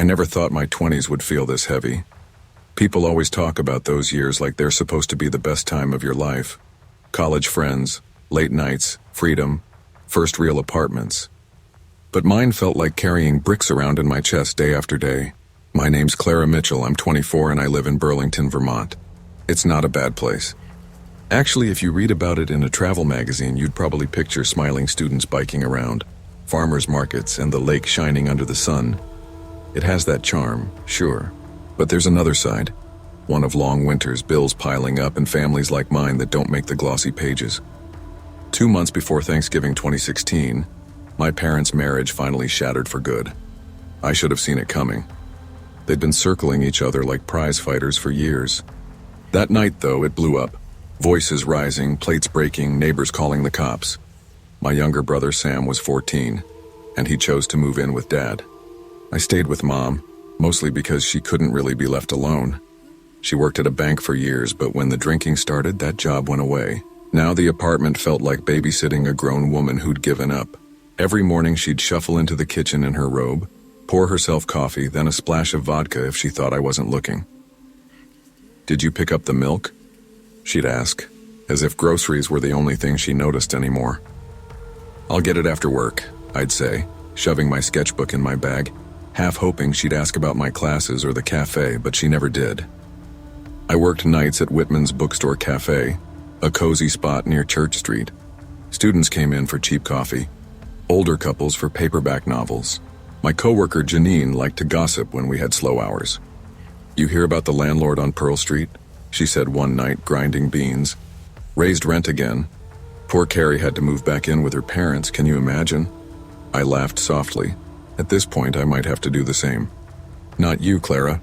I never thought my 20s would feel this heavy. People always talk about those years like they're supposed to be the best time of your life. College friends, late nights, freedom, first real apartments. But mine felt like carrying bricks around in my chest day after day. My name's Clara Mitchell, I'm 24 and I live in Burlington, Vermont. It's not a bad place. Actually, if you read about it in a travel magazine, you'd probably picture smiling students biking around, farmers markets, and the lake shining under the sun. It has that charm, sure. But there's another side. One of long winters, bills piling up, and families like mine that don't make the glossy pages. 2 months before Thanksgiving 2016, my parents' marriage finally shattered for good. I should have seen it coming. They'd been circling each other like prize fighters for years. That night, though, it blew up. Voices rising, plates breaking, neighbors calling the cops. My younger brother Sam was 14, and he chose to move in with Dad. I stayed with Mom, mostly because she couldn't really be left alone. She worked at a bank for years, but when the drinking started, that job went away. Now the apartment felt like babysitting a grown woman who'd given up. Every morning she'd shuffle into the kitchen in her robe, pour herself coffee, then a splash of vodka if she thought I wasn't looking. "Did you pick up the milk?" she'd ask, as if groceries were the only thing she noticed anymore. "I'll get it after work," I'd say, shoving my sketchbook in my bag, half hoping she'd ask about my classes or the cafe, but she never did. I worked nights at Whitman's Bookstore Cafe, a cozy spot near Church Street. Students came in for cheap coffee, older couples for paperback novels. My coworker Janine liked to gossip when we had slow hours. "You hear about the landlord on Pearl Street?" she said one night, grinding beans. "Raised rent again. Poor Carrie had to move back in with her parents, can you imagine?" I laughed softly. At this point, I might have to do the same. "Not you, Clara.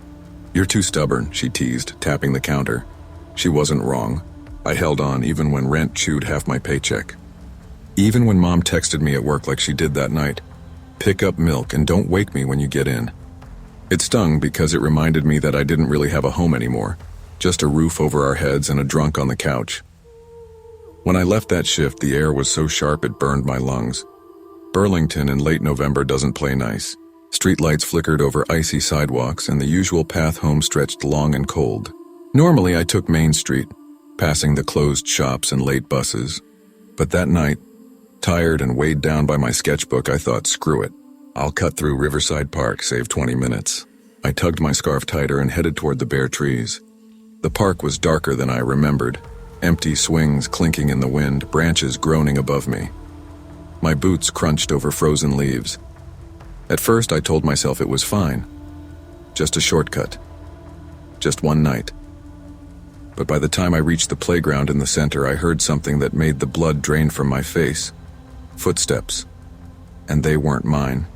You're too stubborn," she teased, tapping the counter. She wasn't wrong. I held on even when rent chewed half my paycheck. Even when Mom texted me at work like she did that night, "Pick up milk and don't wake me when you get in." It stung because it reminded me that I didn't really have a home anymore, just a roof over our heads and a drunk on the couch. When I left that shift, the air was so sharp it burned my lungs. Burlington in late November doesn't play nice. Streetlights flickered over icy sidewalks and the usual path home stretched long and cold. Normally I took Main Street, passing the closed shops and late buses. But that night, tired and weighed down by my sketchbook, I thought, screw it. I'll cut through Riverside Park, save 20 minutes. I tugged my scarf tighter and headed toward the bare trees. The park was darker than I remembered. Empty swings clinking in the wind, branches groaning above me. My boots crunched over frozen leaves. At first, I told myself it was fine. Just a shortcut. Just one night. But by the time I reached the playground in the center, I heard something that made the blood drain from my face. Footsteps. And they weren't mine.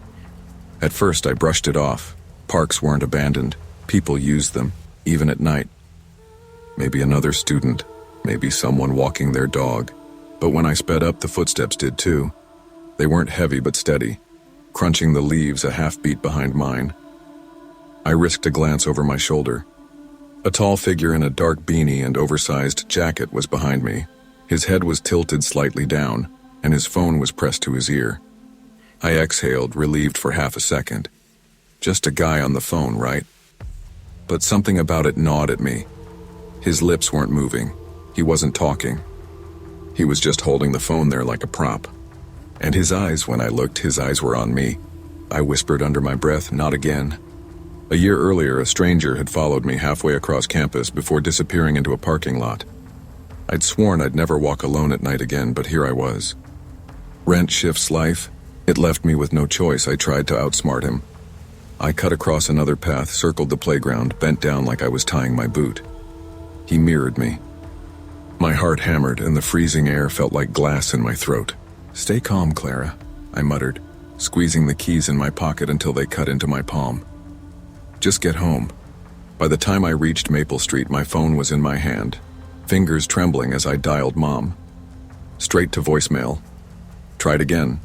At first, I brushed it off. Parks weren't abandoned. People used them, even at night. Maybe another student. Maybe someone walking their dog. But when I sped up, the footsteps did too. They weren't heavy but steady, crunching the leaves a half beat behind mine. I risked a glance over my shoulder. A tall figure in a dark beanie and oversized jacket was behind me. His head was tilted slightly down, and his phone was pressed to his ear. I exhaled, relieved for half a second. Just a guy on the phone, right? But something about it gnawed at me. His lips weren't moving. He wasn't talking. He was just holding the phone there like a prop. And his eyes, when I looked, his eyes were on me. I whispered under my breath, "Not again." A year earlier, a stranger had followed me halfway across campus before disappearing into a parking lot. I'd sworn I'd never walk alone at night again, but here I was. Rent shifts life. It left me with no choice. I tried to outsmart him. I cut across another path, circled the playground, bent down like I was tying my boot. He mirrored me. My heart hammered, and the freezing air felt like glass in my throat. "Stay calm, Clara," I muttered, squeezing the keys in my pocket until they cut into my palm. "Just get home." By the time I reached Maple Street, my phone was in my hand, fingers trembling as I dialed Mom. Straight to voicemail. Tried again.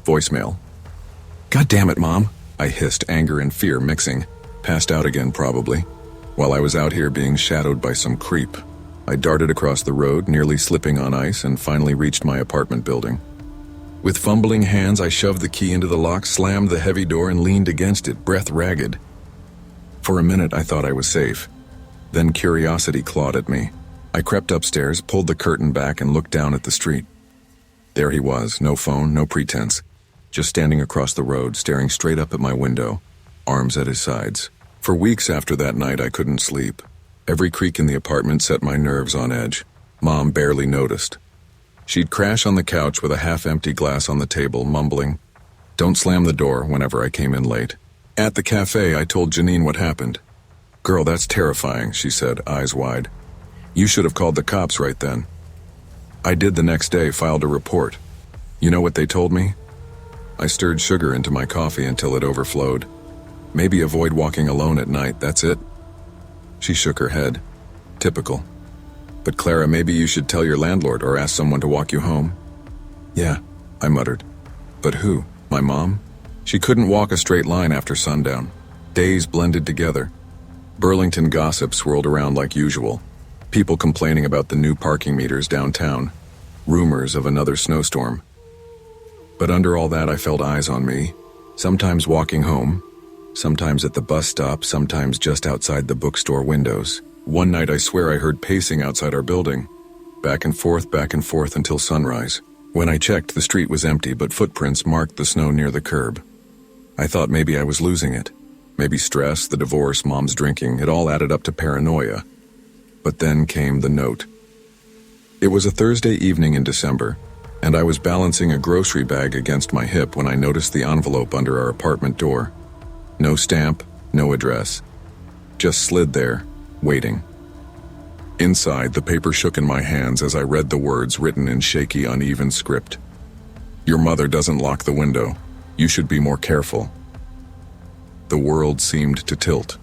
Voicemail. "God damn it, Mom," I hissed, anger and fear mixing. Passed out again, probably. While I was out here being shadowed by some creep. I darted across the road, nearly slipping on ice, and finally reached my apartment building. With fumbling hands, I shoved the key into the lock, slammed the heavy door, and leaned against it, breath ragged. For a minute, I thought I was safe. Then curiosity clawed at me. I crept upstairs, pulled the curtain back, and looked down at the street. There he was, no phone, no pretense. Just standing across the road, staring straight up at my window, arms at his sides. For weeks after that night, I couldn't sleep. Every creak in the apartment set my nerves on edge. Mom barely noticed. She'd crash on the couch with a half-empty glass on the table, mumbling, "Don't slam the door," whenever I came in late. At the cafe, I told Janine what happened. "Girl, that's terrifying," she said, eyes wide. "You should have called the cops right then." I did the next day, filed a report. You know what they told me? I stirred sugar into my coffee until it overflowed. Maybe avoid walking alone at night, that's it. She shook her head. Typical. "But Clara, maybe you should tell your landlord or ask someone to walk you home." "Yeah," I muttered. "But who? My mom?" She couldn't walk a straight line after sundown. Days blended together. Burlington gossip swirled around like usual. People complaining about the new parking meters downtown. Rumors of another snowstorm. But under all that, I felt eyes on me. Sometimes walking home. Sometimes at the bus stop, sometimes just outside the bookstore windows. One night I swear I heard pacing outside our building. Back and forth until sunrise. When I checked, the street was empty, but footprints marked the snow near the curb. I thought maybe I was losing it. Maybe stress, the divorce, mom's drinking, it all added up to paranoia. But then came the note. It was a Thursday evening in December, and I was balancing a grocery bag against my hip when I noticed the envelope under our apartment door. No stamp, no address. Just slid there, waiting. Inside, the paper shook in my hands as I read the words written in shaky, uneven script. "Your mother doesn't lock the window. You should be more careful." The world seemed to tilt.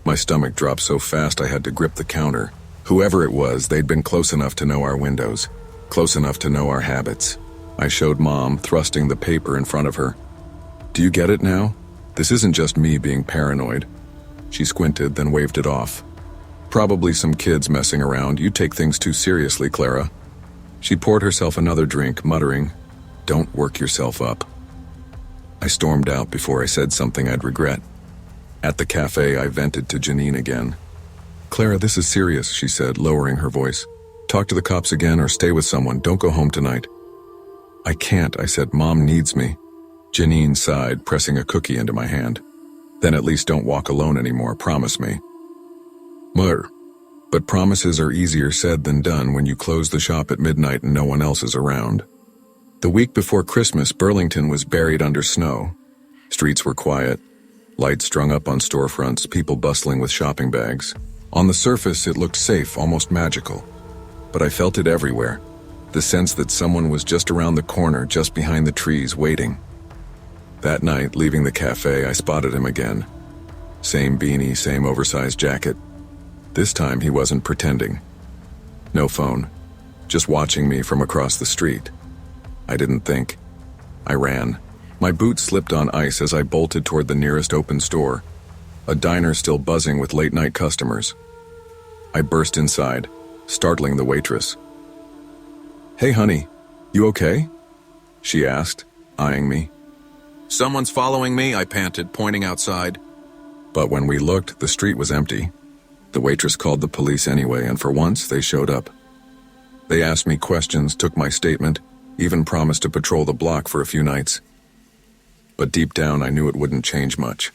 My stomach dropped so fast I had to grip the counter. Whoever it was, they'd been close enough to know our windows, close enough to know our habits. I showed Mom, thrusting the paper in front of her. "Do you get it now? This isn't just me being paranoid." She squinted, then waved it off. "Probably some kids messing around. You take things too seriously, Clara." She poured herself another drink, muttering, "Don't work yourself up." I stormed out before I said something I'd regret. At the cafe, I vented to Janine again. "Clara, this is serious," she said, lowering her voice. "Talk to the cops again or stay with someone. Don't go home tonight." "I can't," I said. "Mom needs me." Janine sighed, pressing a cookie into my hand. "Then at least don't walk alone anymore, promise me." "Mother." But promises are easier said than done when you close the shop at midnight and no one else is around. The week before Christmas, Burlington was buried under snow. Streets were quiet, lights strung up on storefronts, people bustling with shopping bags. On the surface, it looked safe, almost magical. But I felt it everywhere, the sense that someone was just around the corner, just behind the trees, waiting. That night, leaving the cafe, I spotted him again. Same beanie, same oversized jacket. This time he wasn't pretending. No phone, just watching me from across the street. I didn't think. I ran. My boots slipped on ice as I bolted toward the nearest open store, a diner still buzzing with late-night customers. I burst inside, startling the waitress. "Hey, honey, you okay?" she asked, eyeing me. "Someone's following me," I panted, pointing outside. But when we looked, the street was empty. The waitress called the police anyway, and for once, they showed up. They asked me questions, took my statement, even promised to patrol the block for a few nights. But deep down, I knew it wouldn't change much.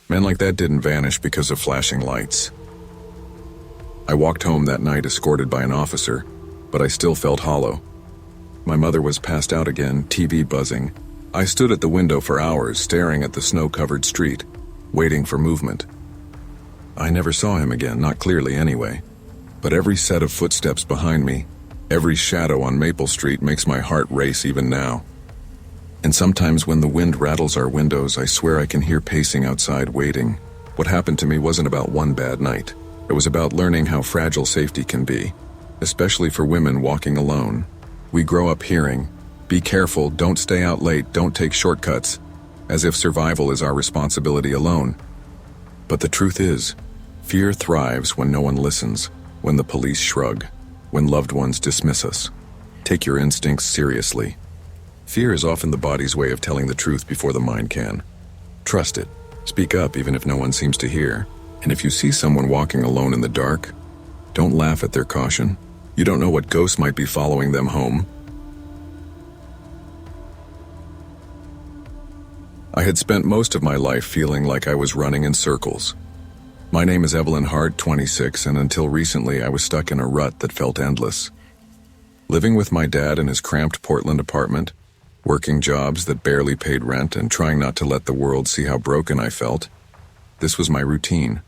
Men like that didn't vanish because of flashing lights. I walked home that night escorted by an officer, but I still felt hollow. My mother was passed out again, TV buzzing. I stood at the window for hours, staring at the snow-covered street, waiting for movement. I never saw him again, not clearly anyway. But every set of footsteps behind me, every shadow on Maple Street makes my heart race even now. And sometimes when the wind rattles our windows, I swear I can hear pacing outside waiting. What happened to me wasn't about one bad night. It was about learning how fragile safety can be, especially for women walking alone. We grow up hearing, "Be careful, don't stay out late, don't take shortcuts," as if survival is our responsibility alone. But the truth is, fear thrives when no one listens, when the police shrug, when loved ones dismiss us. Take your instincts seriously. Fear is often the body's way of telling the truth before the mind can. Trust it. Speak up even if no one seems to hear. And if you see someone walking alone in the dark, don't laugh at their caution. You don't know what ghost might be following them home. I had spent most of my life feeling like I was running in circles. My name is Evelyn Hart, 26, and until recently I was stuck in a rut that felt endless. Living with my dad in his cramped Portland apartment, working jobs that barely paid rent, and trying not to let the world see how broken I felt, this was my routine.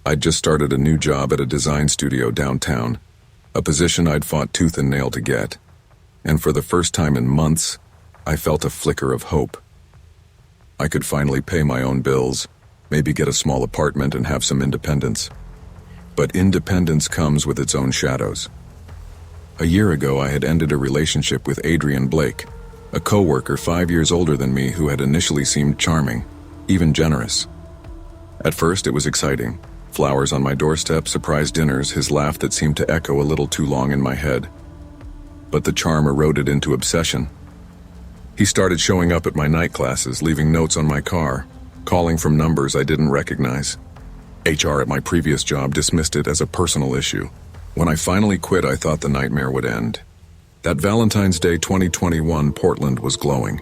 I'd just started a new job at a design studio downtown, a position I'd fought tooth and nail to get, and for the first time in months, I felt a flicker of hope. I could finally pay my own bills, maybe get a small apartment and have some independence. But independence comes with its own shadows. A year ago, I had ended a relationship with Adrian Blake, a coworker 5 years older than me who had initially seemed charming, even generous. At first, it was exciting. Flowers on my doorstep, surprise dinners, his laugh that seemed to echo a little too long in my head. But the charm eroded into obsession. He started showing up at my night classes, leaving notes on my car, calling from numbers I didn't recognize. HR at my previous job dismissed it as a personal issue. When I finally quit, I thought the nightmare would end. That Valentine's Day 2021, Portland was glowing.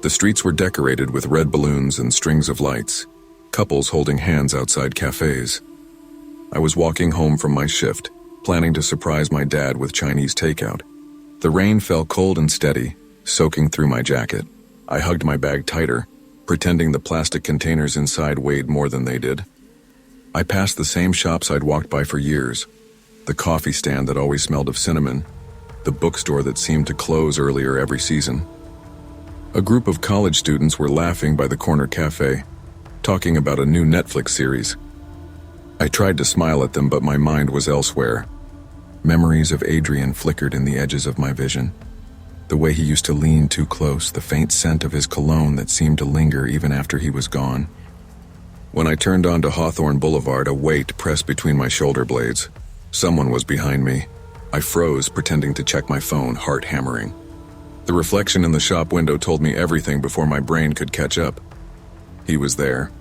The streets were decorated with red balloons and strings of lights, couples holding hands outside cafes. I was walking home from my shift, planning to surprise my dad with Chinese takeout. The rain fell cold and steady, soaking through my jacket. I hugged my bag tighter, pretending the plastic containers inside weighed more than they did. I passed the same shops I'd walked by for years. The coffee stand that always smelled of cinnamon, the bookstore that seemed to close earlier every season. A group of college students were laughing by the corner cafe, talking about a new Netflix series. I tried to smile at them, but my mind was elsewhere. Memories of Adrian flickered in the edges of my vision. The way he used to lean too close, the faint scent of his cologne that seemed to linger even after he was gone. When I turned onto Hawthorne Boulevard, a weight pressed between my shoulder blades. Someone was behind me. I froze, pretending to check my phone, heart hammering. The reflection in the shop window told me everything before my brain could catch up. He was there,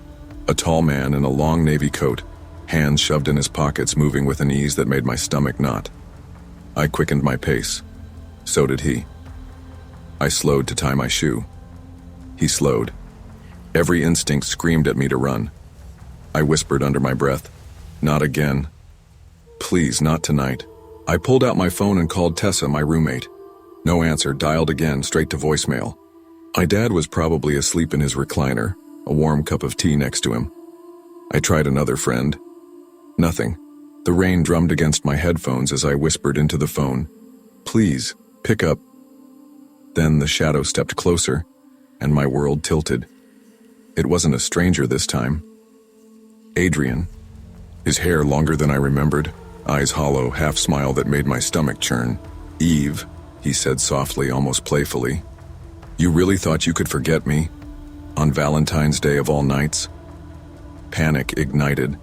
a tall man in a long navy coat, hands shoved in his pockets, moving with an ease that made my stomach knot. I quickened my pace. So did he. I slowed to tie my shoe. He slowed. Every instinct screamed at me to run. I whispered under my breath, "Not again. Please, not tonight." I pulled out my phone and called Tessa, my roommate. No answer, dialed again, straight to voicemail. My dad was probably asleep in his recliner, a warm cup of tea next to him. I tried another friend. Nothing. The rain drummed against my headphones as I whispered into the phone, "Please, pick up." Then the shadow stepped closer, and my world tilted. It wasn't a stranger this time. Adrian. His hair longer than I remembered, eyes hollow, half-smile that made my stomach churn. "Eve," he said softly, almost playfully. "You really thought you could forget me? On Valentine's Day of all nights?" Panic ignited.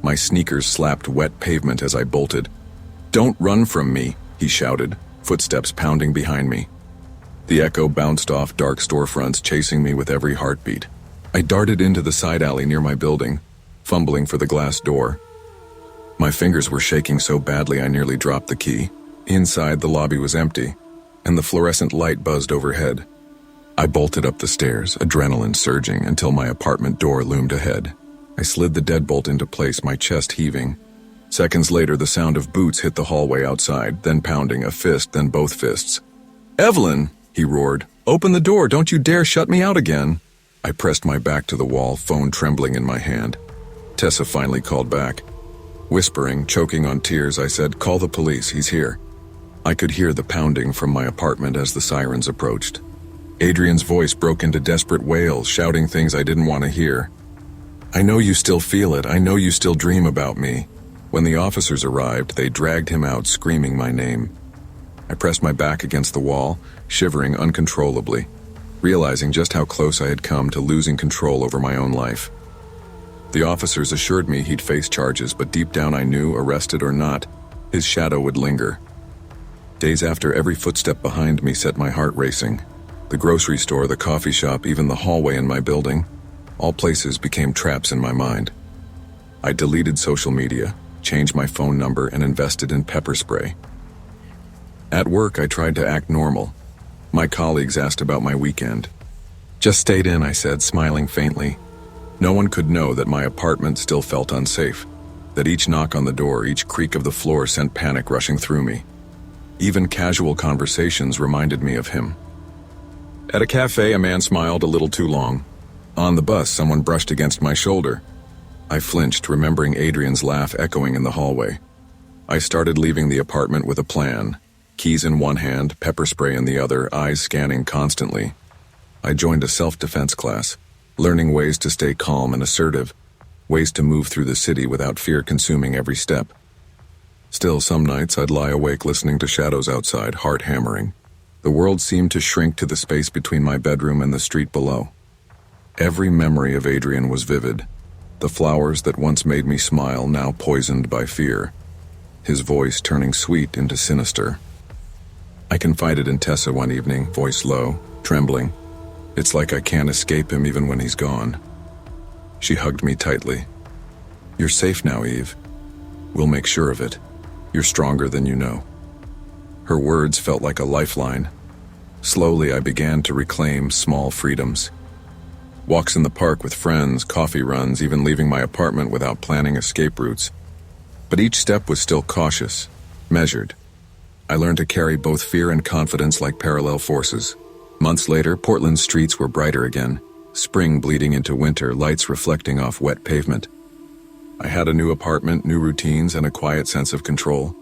My sneakers slapped wet pavement as I bolted. "Don't run from me," he shouted, footsteps pounding behind me. The echo bounced off dark storefronts, chasing me with every heartbeat. I darted into the side alley near my building, fumbling for the glass door. My fingers were shaking so badly I nearly dropped the key. Inside, the lobby was empty, and the fluorescent light buzzed overhead. I bolted up the stairs, adrenaline surging, until my apartment door loomed ahead. I slid the deadbolt into place, my chest heaving. Seconds later, the sound of boots hit the hallway outside, then pounding, a fist, then both fists. "Evelyn!" he roared. "Open the door, don't you dare shut me out again." I pressed my back to the wall, phone trembling in my hand. Tessa finally called back. Whispering, choking on tears, I said, "Call the police, he's here." I could hear the pounding from my apartment as the sirens approached. Adrian's voice broke into desperate wails, shouting things I didn't want to hear. "I know you still feel it, I know you still dream about me." When the officers arrived, they dragged him out, screaming my name. I pressed my back against the wall, shivering uncontrollably, realizing just how close I had come to losing control over my own life. The officers assured me he'd face charges, but deep down I knew, arrested or not, his shadow would linger. Days after, every footstep behind me set my heart racing. The grocery store, the coffee shop, even the hallway in my building. All places became traps in my mind. I deleted social media, changed my phone number, and invested in pepper spray. At work, I tried to act normal. My colleagues asked about my weekend. Just stayed in, I said, smiling faintly. No one could know that my apartment still felt unsafe, that each knock on the door, each creak of the floor sent panic rushing through me. Even casual conversations reminded me of him. At a cafe, a man smiled a little too long. On the bus, someone brushed against my shoulder. I flinched, remembering Adrian's laugh echoing in the hallway. I started leaving the apartment with a plan. Keys in one hand, pepper spray in the other, eyes scanning constantly. I joined a self-defense class, learning ways to stay calm and assertive, ways to move through the city without fear consuming every step. Still, some nights I'd lie awake listening to shadows outside, heart hammering. The world seemed to shrink to the space between my bedroom and the street below. Every memory of Adrian was vivid. The flowers that once made me smile, now poisoned by fear. His voice turning sweet into sinister. I confided in Tessa one evening, voice low, trembling. It's like I can't escape him even when he's gone. She hugged me tightly. You're safe now, Eve. We'll make sure of it. You're stronger than you know. Her words felt like a lifeline. Slowly, I began to reclaim small freedoms. Walks in the park with friends, coffee runs, even leaving my apartment without planning escape routes. But each step was still cautious, measured. I learned to carry both fear and confidence like parallel forces. Months later, Portland's streets were brighter again, spring bleeding into winter, lights reflecting off wet pavement. I had a new apartment, new routines, and a quiet sense of control.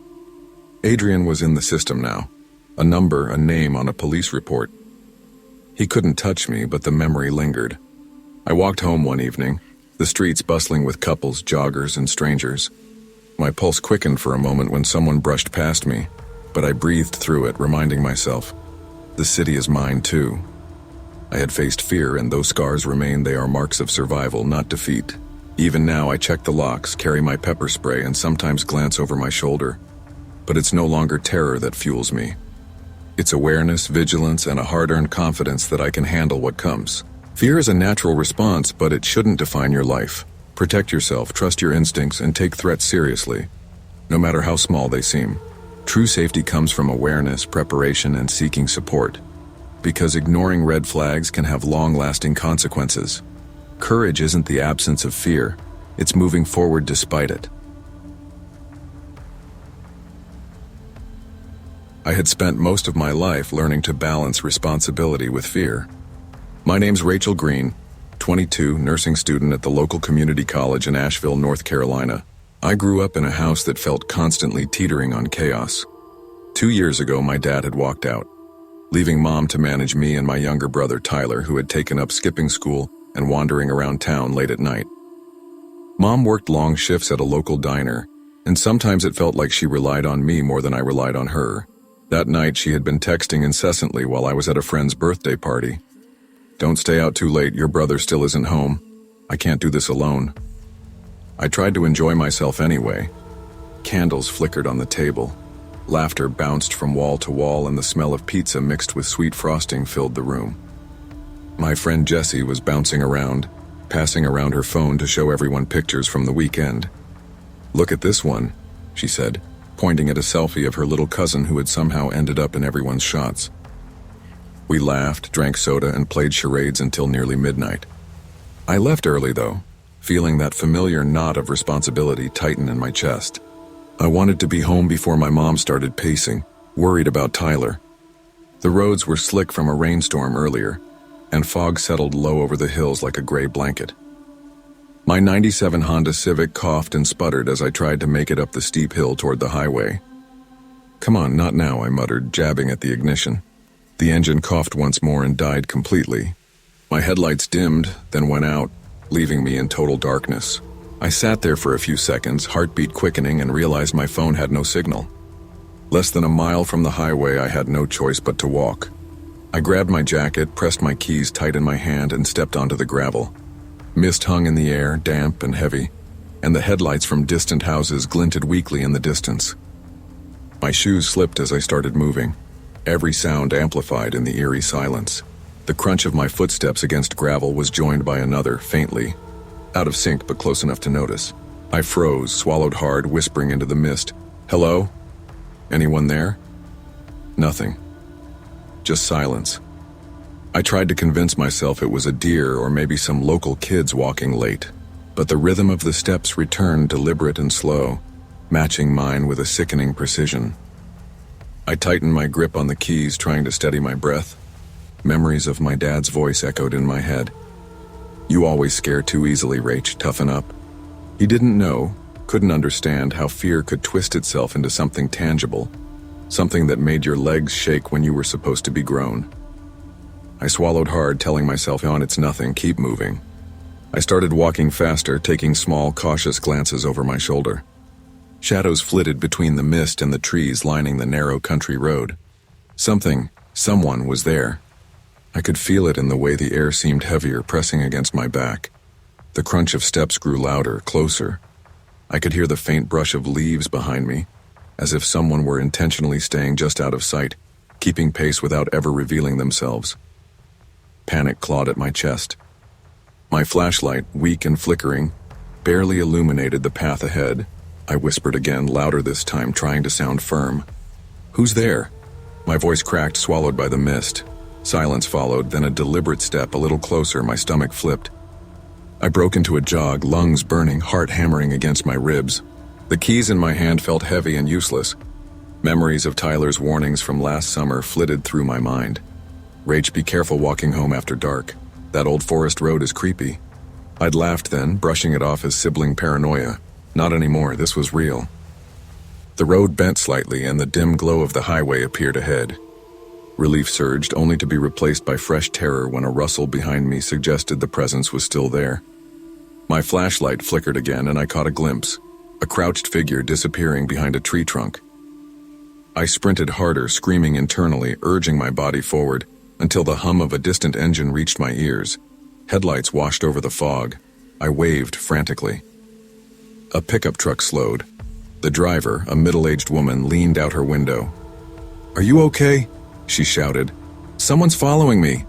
Adrian was in the system now, a number, a name on a police report. He couldn't touch me, but the memory lingered. I walked home one evening, the streets bustling with couples, joggers, and strangers. My pulse quickened for a moment when someone brushed past me, but I breathed through it, reminding myself, the city is mine too. I had faced fear, and those scars remain. They are marks of survival, not defeat. Even now, I check the locks, carry my pepper spray, and sometimes glance over my shoulder. But it's no longer terror that fuels me. It's awareness, vigilance, and a hard-earned confidence that I can handle what comes. Fear is a natural response, but it shouldn't define your life. Protect yourself, trust your instincts, and take threats seriously, no matter how small they seem. True safety comes from awareness, preparation, and seeking support. Because ignoring red flags can have long-lasting consequences. Courage isn't the absence of fear, it's moving forward despite it. I had spent most of my life learning to balance responsibility with fear. My name's Rachel Green, 22, nursing student at the local community college in Asheville, North Carolina. I grew up in a house that felt constantly teetering on chaos. 2 years ago, my dad had walked out, leaving Mom to manage me and my younger brother Tyler, who had taken up skipping school and wandering around town late at night. Mom worked long shifts at a local diner, and sometimes it felt like she relied on me more than I relied on her. That night, she had been texting incessantly while I was at a friend's birthday party. Don't stay out too late, your brother still isn't home. I can't do this alone. I tried to enjoy myself anyway. Candles flickered on the table. Laughter bounced from wall to wall, and the smell of pizza mixed with sweet frosting filled the room. My friend Jessie was bouncing around, passing around her phone to show everyone pictures from the weekend. Look at this one, she said, pointing at a selfie of her little cousin who had somehow ended up in everyone's shots. We laughed, drank soda, and played charades until nearly midnight. I left early, though, feeling that familiar knot of responsibility tighten in my chest. I wanted to be home before my mom started pacing, worried about Tyler. The roads were slick from a rainstorm earlier, and fog settled low over the hills like a gray blanket. My '97 Honda Civic coughed and sputtered as I tried to make it up the steep hill toward the highway. Come on, not now, I muttered, jabbing at the ignition. The engine coughed once more and died completely. My headlights dimmed, then went out, leaving me in total darkness. I sat there for a few seconds, heartbeat quickening, and realized my phone had no signal. Less than a mile from the highway, I had no choice but to walk. I grabbed my jacket, pressed my keys tight in my hand, and stepped onto the gravel. Mist hung in the air, damp and heavy, and the headlights from distant houses glinted weakly in the distance. My shoes slipped as I started moving, every sound amplified in the eerie silence. The crunch of my footsteps against gravel was joined by another, faintly, out of sync but close enough to notice. I froze, swallowed hard, whispering into the mist, "Hello? Anyone there?" Nothing. Just silence. I tried to convince myself it was a deer or maybe some local kids walking late, but the rhythm of the steps returned deliberate and slow, matching mine with a sickening precision. I tightened my grip on the keys, trying to steady my breath. Memories of my dad's voice echoed in my head. "You always scare too easily, Rach, toughen up." He didn't know, couldn't understand how fear could twist itself into something tangible, something that made your legs shake when you were supposed to be grown. I swallowed hard, telling myself, "On, it's nothing, keep moving." I started walking faster, taking small, cautious glances over my shoulder. Shadows flitted between the mist and the trees lining the narrow country road. Someone was there. I could feel it in the way the air seemed heavier, pressing against my back. The crunch of steps grew louder, closer. I could hear the faint brush of leaves behind me, as if someone were intentionally staying just out of sight, keeping pace without ever revealing themselves. Panic clawed at my chest. My flashlight, weak and flickering, barely illuminated the path ahead. I whispered again, louder this time, trying to sound firm. "Who's there?" My voice cracked, swallowed by the mist. Silence followed, then a deliberate step, a little closer. My stomach flipped. I broke into a jog, lungs burning, heart hammering against my ribs. The keys in my hand felt heavy and useless. Memories of Tyler's warnings from last summer flitted through my mind. "Rach, be careful walking home after dark. That old forest road is creepy." I'd laughed then, brushing it off as sibling paranoia. Not anymore, this was real. The road bent slightly and the dim glow of the highway appeared ahead. Relief surged, only to be replaced by fresh terror when a rustle behind me suggested the presence was still there. My flashlight flickered again and I caught a glimpse, a crouched figure disappearing behind a tree trunk. I sprinted harder, screaming internally, urging my body forward, until the hum of a distant engine reached my ears. Headlights washed over the fog. I waved frantically. A pickup truck slowed. The driver, a middle-aged woman, leaned out her window. "Are you okay?" she shouted. "Someone's following me."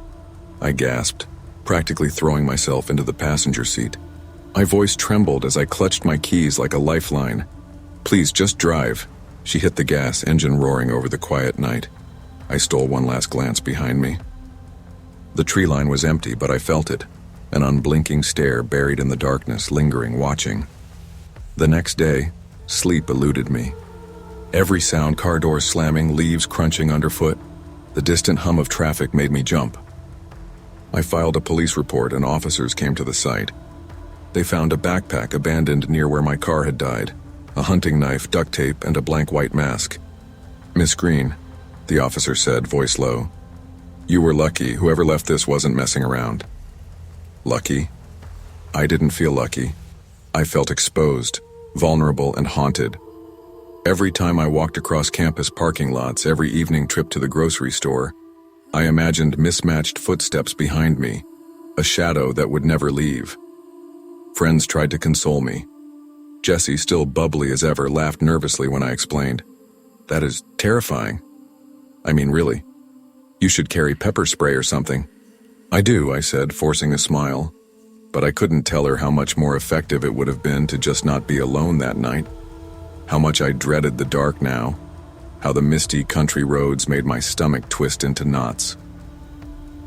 I gasped, practically throwing myself into the passenger seat. My voice trembled as I clutched my keys like a lifeline. "Please, just drive." She hit the gas, engine roaring over the quiet night. I stole one last glance behind me. The tree line was empty, but I felt it, an unblinking stare buried in the darkness, lingering, watching. The next day, sleep eluded me. Every sound, car doors slamming, leaves crunching underfoot, the distant hum of traffic made me jump. I filed a police report and officers came to the site. They found a backpack abandoned near where my car had died, a hunting knife, duct tape, and a blank white mask. "Miss Green," the officer said, voice low. "You were lucky. Whoever left this wasn't messing around." Lucky? I didn't feel lucky. I felt exposed, vulnerable, and haunted. Every time I walked across campus parking lots, every evening trip to the grocery store, I imagined mismatched footsteps behind me, a shadow that would never leave. Friends tried to console me. Jessie, still bubbly as ever, laughed nervously when I explained. "That is terrifying. I mean, really. You should carry pepper spray or something." "I do," I said, forcing a smile. But I couldn't tell her how much more effective it would have been to just not be alone that night. How much I dreaded the dark now. How the misty country roads made my stomach twist into knots.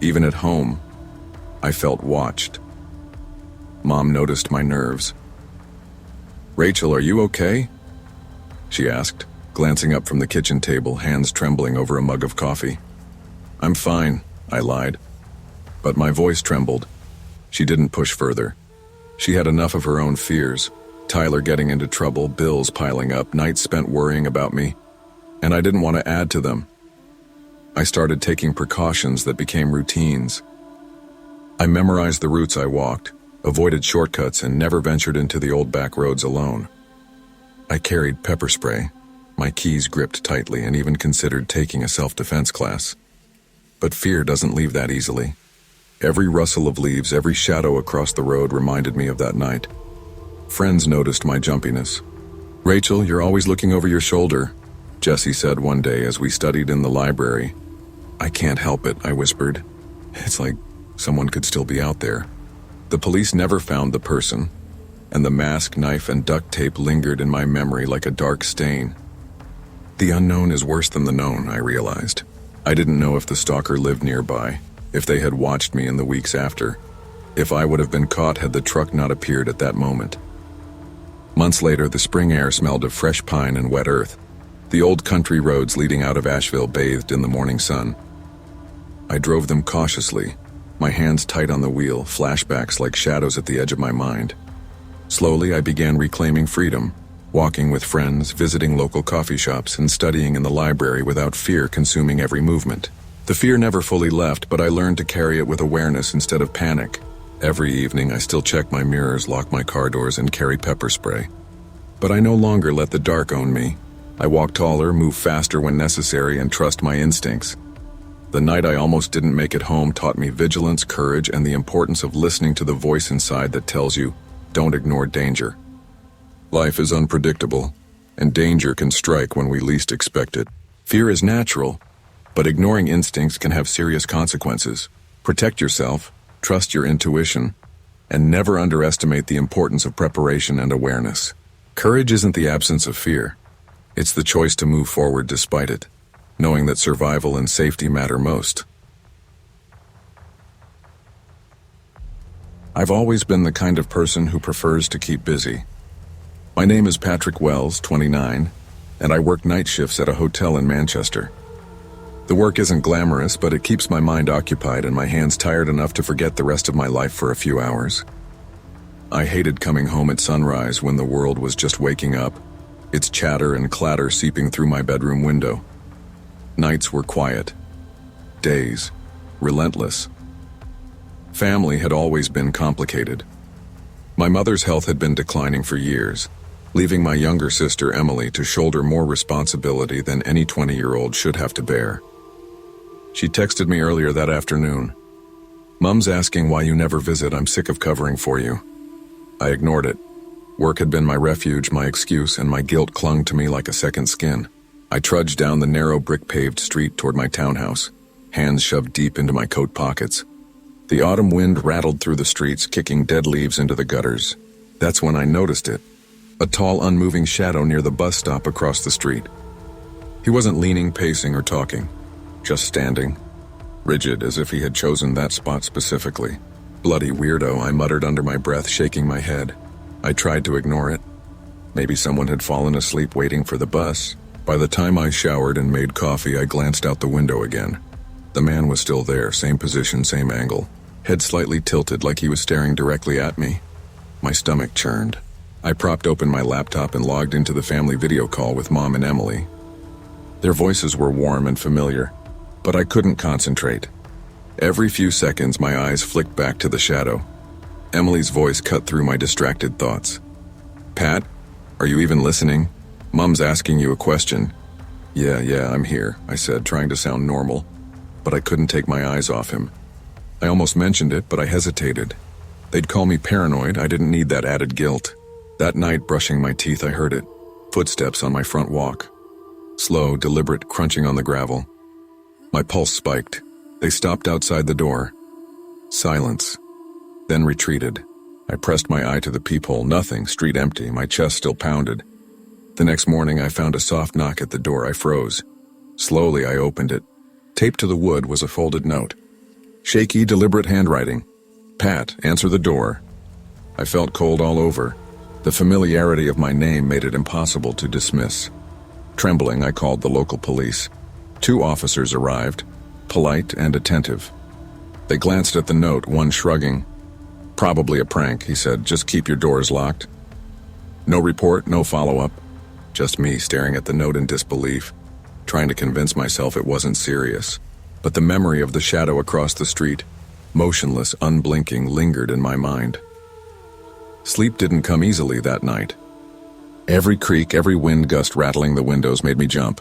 Even at home, I felt watched. Mom noticed my nerves. "Rachel, are you okay?" she asked, glancing up from the kitchen table, hands trembling over a mug of coffee. "I'm fine," I lied. But my voice trembled. She didn't push further. She had enough of her own fears. Tyler getting into trouble, bills piling up, nights spent worrying about me. And I didn't want to add to them. I started taking precautions that became routines. I memorized the routes I walked, avoided shortcuts, and never ventured into the old back roads alone. I carried pepper spray, my keys gripped tightly, and even considered taking a self-defense class. But fear doesn't leave that easily. Every rustle of leaves, every shadow across the road reminded me of that night. Friends noticed my jumpiness. "Rachel, you're always looking over your shoulder," Jessie said one day as we studied in the library. "I can't help it," I whispered. It's like someone could still be out there. The police never found the person, and the mask, knife, and duct tape lingered in my memory like a dark stain. The unknown is worse than the known, I realized. I didn't know if the stalker lived nearby, if they had watched me in the weeks after, if I would have been caught had the truck not appeared at that moment. Months later, the spring air smelled of fresh pine and wet earth. The old country roads leading out of Asheville bathed in the morning sun. I drove them cautiously, my hands tight on the wheel, flashbacks like shadows at the edge of my mind. Slowly, I began reclaiming freedom, walking with friends, visiting local coffee shops, and studying in the library without fear consuming every movement. The fear never fully left, but I learned to carry it with awareness instead of panic. Every evening, I still check my mirrors, lock my car doors, and carry pepper spray. But I no longer let the dark own me. I walk taller, move faster when necessary, and trust my instincts. The night I almost didn't make it home taught me vigilance, courage, and the importance of listening to the voice inside that tells you, don't ignore danger. Life is unpredictable, and danger can strike when we least expect it. Fear is natural, but ignoring instincts can have serious consequences. Protect yourself, trust your intuition, and never underestimate the importance of preparation and awareness. Courage isn't the absence of fear. It's the choice to move forward despite it, knowing that survival and safety matter most. I've always been the kind of person who prefers to keep busy. My name is Patrick Wells, 29, and I work night shifts at a hotel in Manchester. The work isn't glamorous, but it keeps my mind occupied and my hands tired enough to forget the rest of my life for a few hours. I hated coming home at sunrise when the world was just waking up, its chatter and clatter seeping through my bedroom window. Nights were quiet. Days, relentless. Family had always been complicated. My mother's health had been declining for years, leaving my younger sister Emily to shoulder more responsibility than any 20-year-old should have to bear. She texted me earlier that afternoon. "Mom's asking why you never visit. I'm sick of covering for you." I ignored it. Work had been my refuge, my excuse, and my guilt clung to me like a second skin. I trudged down the narrow brick-paved street toward my townhouse, hands shoved deep into my coat pockets. The autumn wind rattled through the streets, kicking dead leaves into the gutters. That's when I noticed it. A tall, unmoving shadow near the bus stop across the street. He wasn't leaning, pacing, or talking. Just standing. Rigid, as if he had chosen that spot specifically. "Bloody weirdo," I muttered under my breath, shaking my head. I tried to ignore it. Maybe someone had fallen asleep waiting for the bus. By the time I showered and made coffee, I glanced out the window again. The man was still there, same position, same angle. Head slightly tilted like he was staring directly at me. My stomach churned. I propped open my laptop and logged into the family video call with Mom and Emily. Their voices were warm and familiar, but I couldn't concentrate. Every few seconds, my eyes flicked back to the shadow. Emily's voice cut through my distracted thoughts. "Pat, are you even listening? Mom's asking you a question." Yeah, I'm here," I said, trying to sound normal, but I couldn't take my eyes off him. I almost mentioned it, but I hesitated. They'd call me paranoid. I didn't need that added guilt. That night, brushing my teeth, I heard it. Footsteps on my front walk. Slow, deliberate crunching on the gravel. My pulse spiked. They stopped outside the door. Silence. Then retreated. I pressed my eye to the peephole. Nothing, street empty, my chest still pounded. The next morning, I found a soft knock at the door. I froze. Slowly, I opened it. Taped to the wood was a folded note. Shaky, deliberate handwriting. "Pat, answer the door." I felt cold all over. The familiarity of my name made it impossible to dismiss. Trembling, I called the local police. 2 officers arrived, polite and attentive. They glanced at the note, one shrugging. "Probably a prank," he said. "Just keep your doors locked." No report, no follow-up. Just me staring at the note in disbelief, trying to convince myself it wasn't serious. But the memory of the shadow across the street, motionless, unblinking, lingered in my mind. Sleep didn't come easily that night. Every creak, every wind gust rattling the windows made me jump.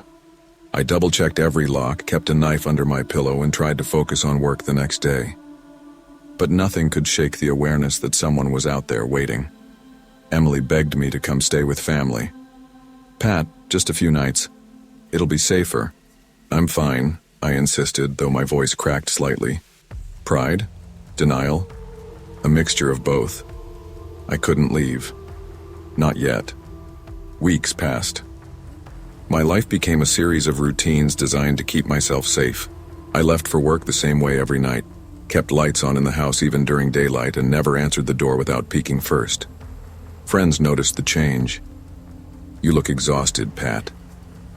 I double-checked every lock, kept a knife under my pillow, and tried to focus on work the next day. But nothing could shake the awareness that someone was out there waiting. Emily begged me to come stay with family. "Pat, just a few nights. It'll be safer." "I'm fine," I insisted, though my voice cracked slightly. Pride? Denial? A mixture of both. I couldn't leave. Not yet. Weeks passed. My life became a series of routines designed to keep myself safe. I left for work the same way every night, kept lights on in the house even during daylight, and never answered the door without peeking first. Friends noticed the change. "You look exhausted, Pat.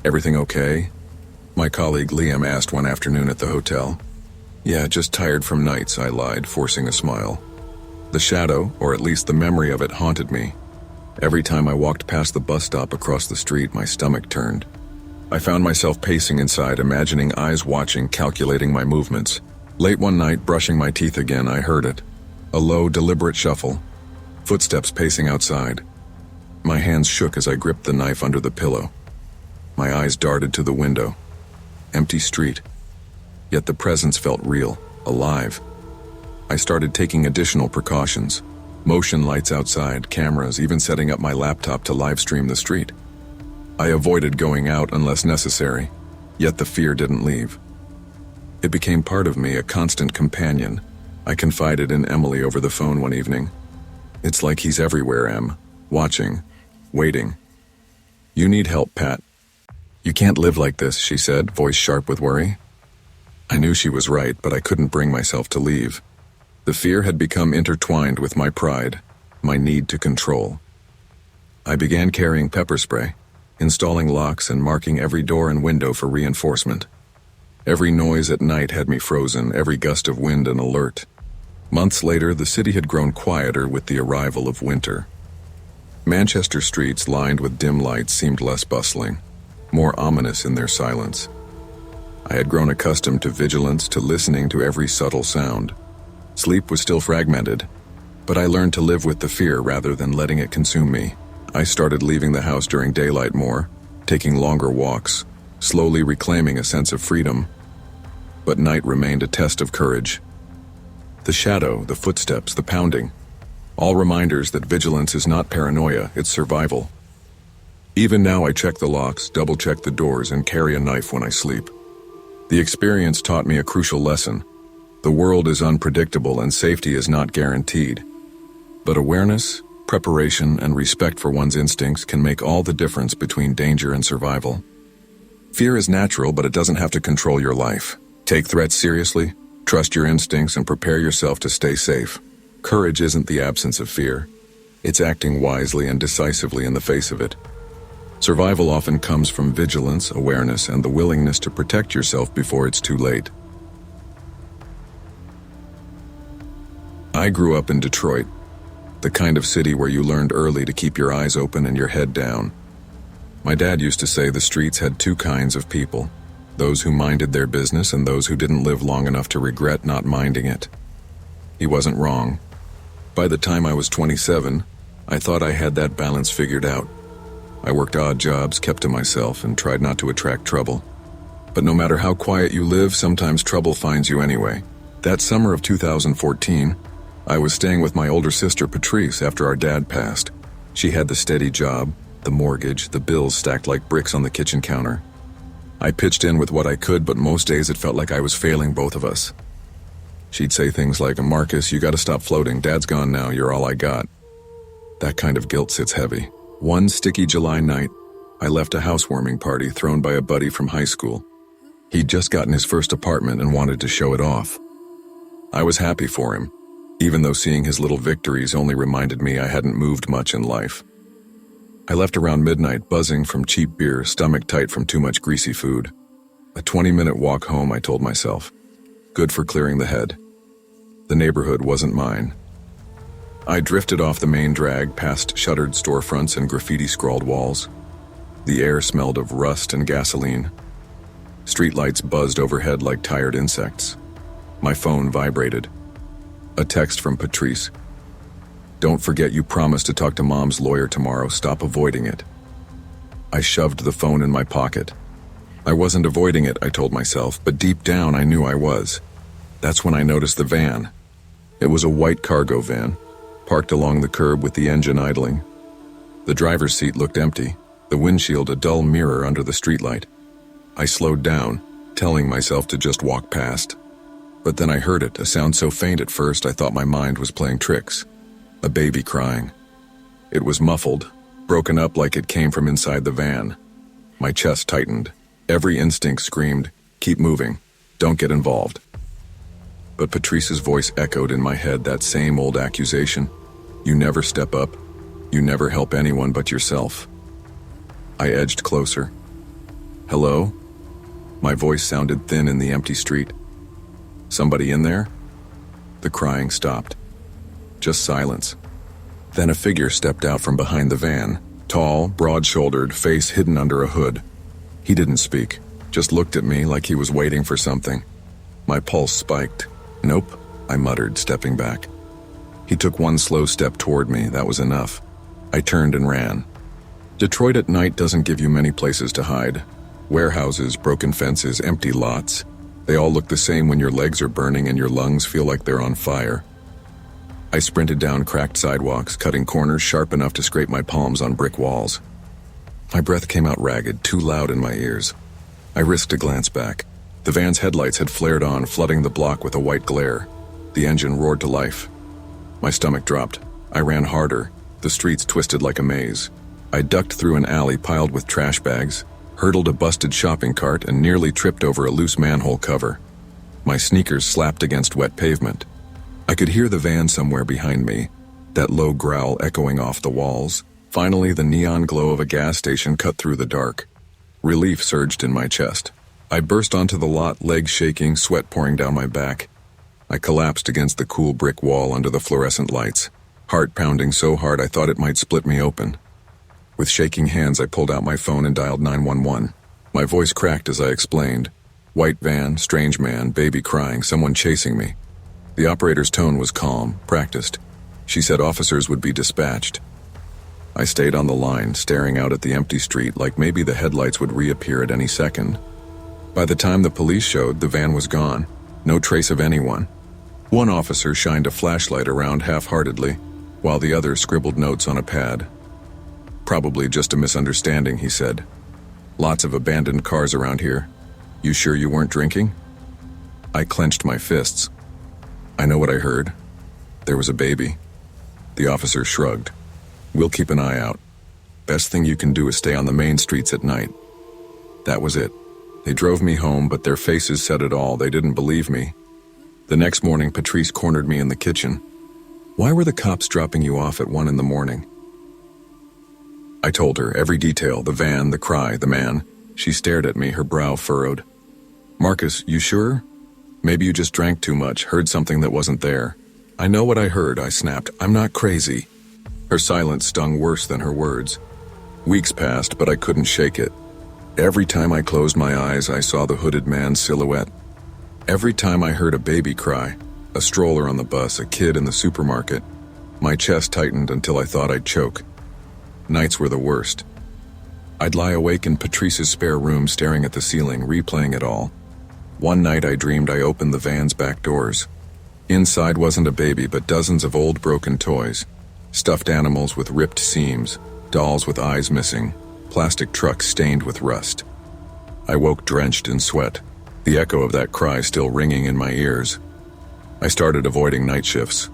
Everything okay?" My colleague Liam asked one afternoon at the hotel. "Yeah, just tired from nights," I lied, forcing a smile. The shadow, or at least the memory of it, haunted me. Every time I walked past the bus stop across the street, my stomach turned. I found myself pacing inside, imagining eyes watching, calculating my movements. Late one night, brushing my teeth again, I heard it. A low, deliberate shuffle. Footsteps pacing outside. My hands shook as I gripped the knife under the pillow. My eyes darted to the window. Empty street. Yet the presence felt real, alive. I started taking additional precautions. Motion lights outside, cameras, even setting up my laptop to live stream the street. I avoided going out unless necessary, yet the fear didn't leave. It became part of me, a constant companion. I confided in Emily over the phone one evening. "It's like he's everywhere, Em. Watching. Waiting. You need help, Pat." "You can't live like this," she said, voice sharp with worry. I knew she was right, but I couldn't bring myself to leave. The fear had become intertwined with my pride, my need to control. I began carrying pepper spray, installing locks and marking every door and window for reinforcement. Every noise at night had me frozen, every gust of wind an alert. Months later, the city had grown quieter with the arrival of winter. Manchester streets lined with dim lights seemed less bustling, more ominous in their silence. I had grown accustomed to vigilance, to listening to every subtle sound. Sleep was still fragmented, but I learned to live with the fear rather than letting it consume me. I started leaving the house during daylight more, taking longer walks, slowly reclaiming a sense of freedom. But night remained a test of courage. The shadow, the footsteps, the pounding, all reminders that vigilance is not paranoia, it's survival. Even now I check the locks, double-check the doors, and carry a knife when I sleep. The experience taught me a crucial lesson. The world is unpredictable and safety is not guaranteed. But awareness, preparation, and respect for one's instincts can make all the difference between danger and survival. Fear is natural, but it doesn't have to control your life. Take threats seriously, trust your instincts, and prepare yourself to stay safe. Courage isn't the absence of fear. It's acting wisely and decisively in the face of it. Survival often comes from vigilance, awareness, and the willingness to protect yourself before it's too late. I grew up in Detroit, the kind of city where you learned early to keep your eyes open and your head down. My dad used to say the streets had two kinds of people, those who minded their business and those who didn't live long enough to regret not minding it. He wasn't wrong. By the time I was 27, I thought I had that balance figured out. I worked odd jobs, kept to myself, and tried not to attract trouble. But no matter how quiet you live, sometimes trouble finds you anyway. That summer of 2014, I was staying with my older sister Patrice after our dad passed. She had the steady job, the mortgage, the bills stacked like bricks on the kitchen counter. I pitched in with what I could, but most days it felt like I was failing both of us. She'd say things like, "Marcus, you gotta stop floating. Dad's gone now, you're all I got." That kind of guilt sits heavy. One sticky July night, I left a housewarming party thrown by a buddy from high school. He'd just gotten his first apartment and wanted to show it off. I was happy for him, even though seeing his little victories only reminded me I hadn't moved much in life. I left around midnight, buzzing from cheap beer, stomach tight from too much greasy food. A 20-minute walk home, I told myself. Good for clearing the head. The neighborhood wasn't mine. I drifted off the main drag past shuttered storefronts and graffiti-scrawled walls. The air smelled of rust and gasoline. Streetlights buzzed overhead like tired insects. My phone vibrated. A text from Patrice. "Don't forget you promised to talk to Mom's lawyer tomorrow. Stop avoiding it." I shoved the phone in my pocket. I wasn't avoiding it, I told myself, but deep down I knew I was. That's when I noticed the van. It was a white cargo van, parked along the curb with the engine idling. The driver's seat looked empty, the windshield a dull mirror under the streetlight. I slowed down, telling myself to just walk past. But then I heard it, a sound so faint at first I thought my mind was playing tricks. A baby crying. It was muffled, broken up like it came from inside the van. My chest tightened. Every instinct screamed, "Keep moving. Don't get involved." But Patrice's voice echoed in my head that same old accusation. You never step up. You never help anyone but yourself. I edged closer. Hello? My voice sounded thin in the empty street. Somebody in there? The crying stopped. Just silence. Then a figure stepped out from behind the van, tall, broad-shouldered, face hidden under a hood. He didn't speak, just looked at me like he was waiting for something. My pulse spiked. Nope, I muttered, stepping back. He took one slow step toward me, that was enough. I turned and ran. Detroit at night doesn't give you many places to hide. Warehouses, broken fences, empty lots. They all look the same when your legs are burning and your lungs feel like they're on fire. I sprinted down cracked sidewalks, cutting corners sharp enough to scrape my palms on brick walls. My breath came out ragged, too loud in my ears. I risked a glance back. The van's headlights had flared on, flooding the block with a white glare. The engine roared to life. My stomach dropped. I ran harder. The streets twisted like a maze. I ducked through an alley piled with trash bags, hurdled a busted shopping cart, and nearly tripped over a loose manhole cover. My sneakers slapped against wet pavement. I could hear the van somewhere behind me, that low growl echoing off the walls. Finally, the neon glow of a gas station cut through the dark. Relief surged in my chest. I burst onto the lot, legs shaking, sweat pouring down my back. I collapsed against the cool brick wall under the fluorescent lights, heart pounding so hard I thought it might split me open. With shaking hands, I pulled out my phone and dialed 911. My voice cracked as I explained. White van, strange man, baby crying, someone chasing me. The operator's tone was calm, practiced. She said officers would be dispatched. I stayed on the line, staring out at the empty street like maybe the headlights would reappear at any second. By the time the police showed, the van was gone. No trace of anyone. One officer shined a flashlight around half-heartedly, while the other scribbled notes on a pad. Probably just a misunderstanding, he said. Lots of abandoned cars around here. You sure you weren't drinking? I clenched my fists. I know what I heard. There was a baby. The officer shrugged. We'll keep an eye out. Best thing you can do is stay on the main streets at night. That was it. They drove me home, but their faces said it all. They didn't believe me. The next morning, Patrice cornered me in the kitchen. Why were the cops dropping you off at 1 a.m? I told her every detail, the van, the cry, the man. She stared at me, her brow furrowed. Marcus, you sure? Maybe you just drank too much, heard something that wasn't there. I know what I heard, I snapped. I'm not crazy. Her silence stung worse than her words. Weeks passed, but I couldn't shake it. Every time I closed my eyes, I saw the hooded man's silhouette. Every time I heard a baby cry, a stroller on the bus, a kid in the supermarket, my chest tightened until I thought I'd choke. Nights were the worst. I'd lie awake in Patrice's spare room staring at the ceiling, replaying it all. One night I dreamed I opened the van's back doors. Inside wasn't a baby, but dozens of old broken toys. Stuffed animals with ripped seams, dolls with eyes missing, plastic trucks stained with rust. I woke drenched in sweat, the echo of that cry still ringing in my ears. I started avoiding night shifts.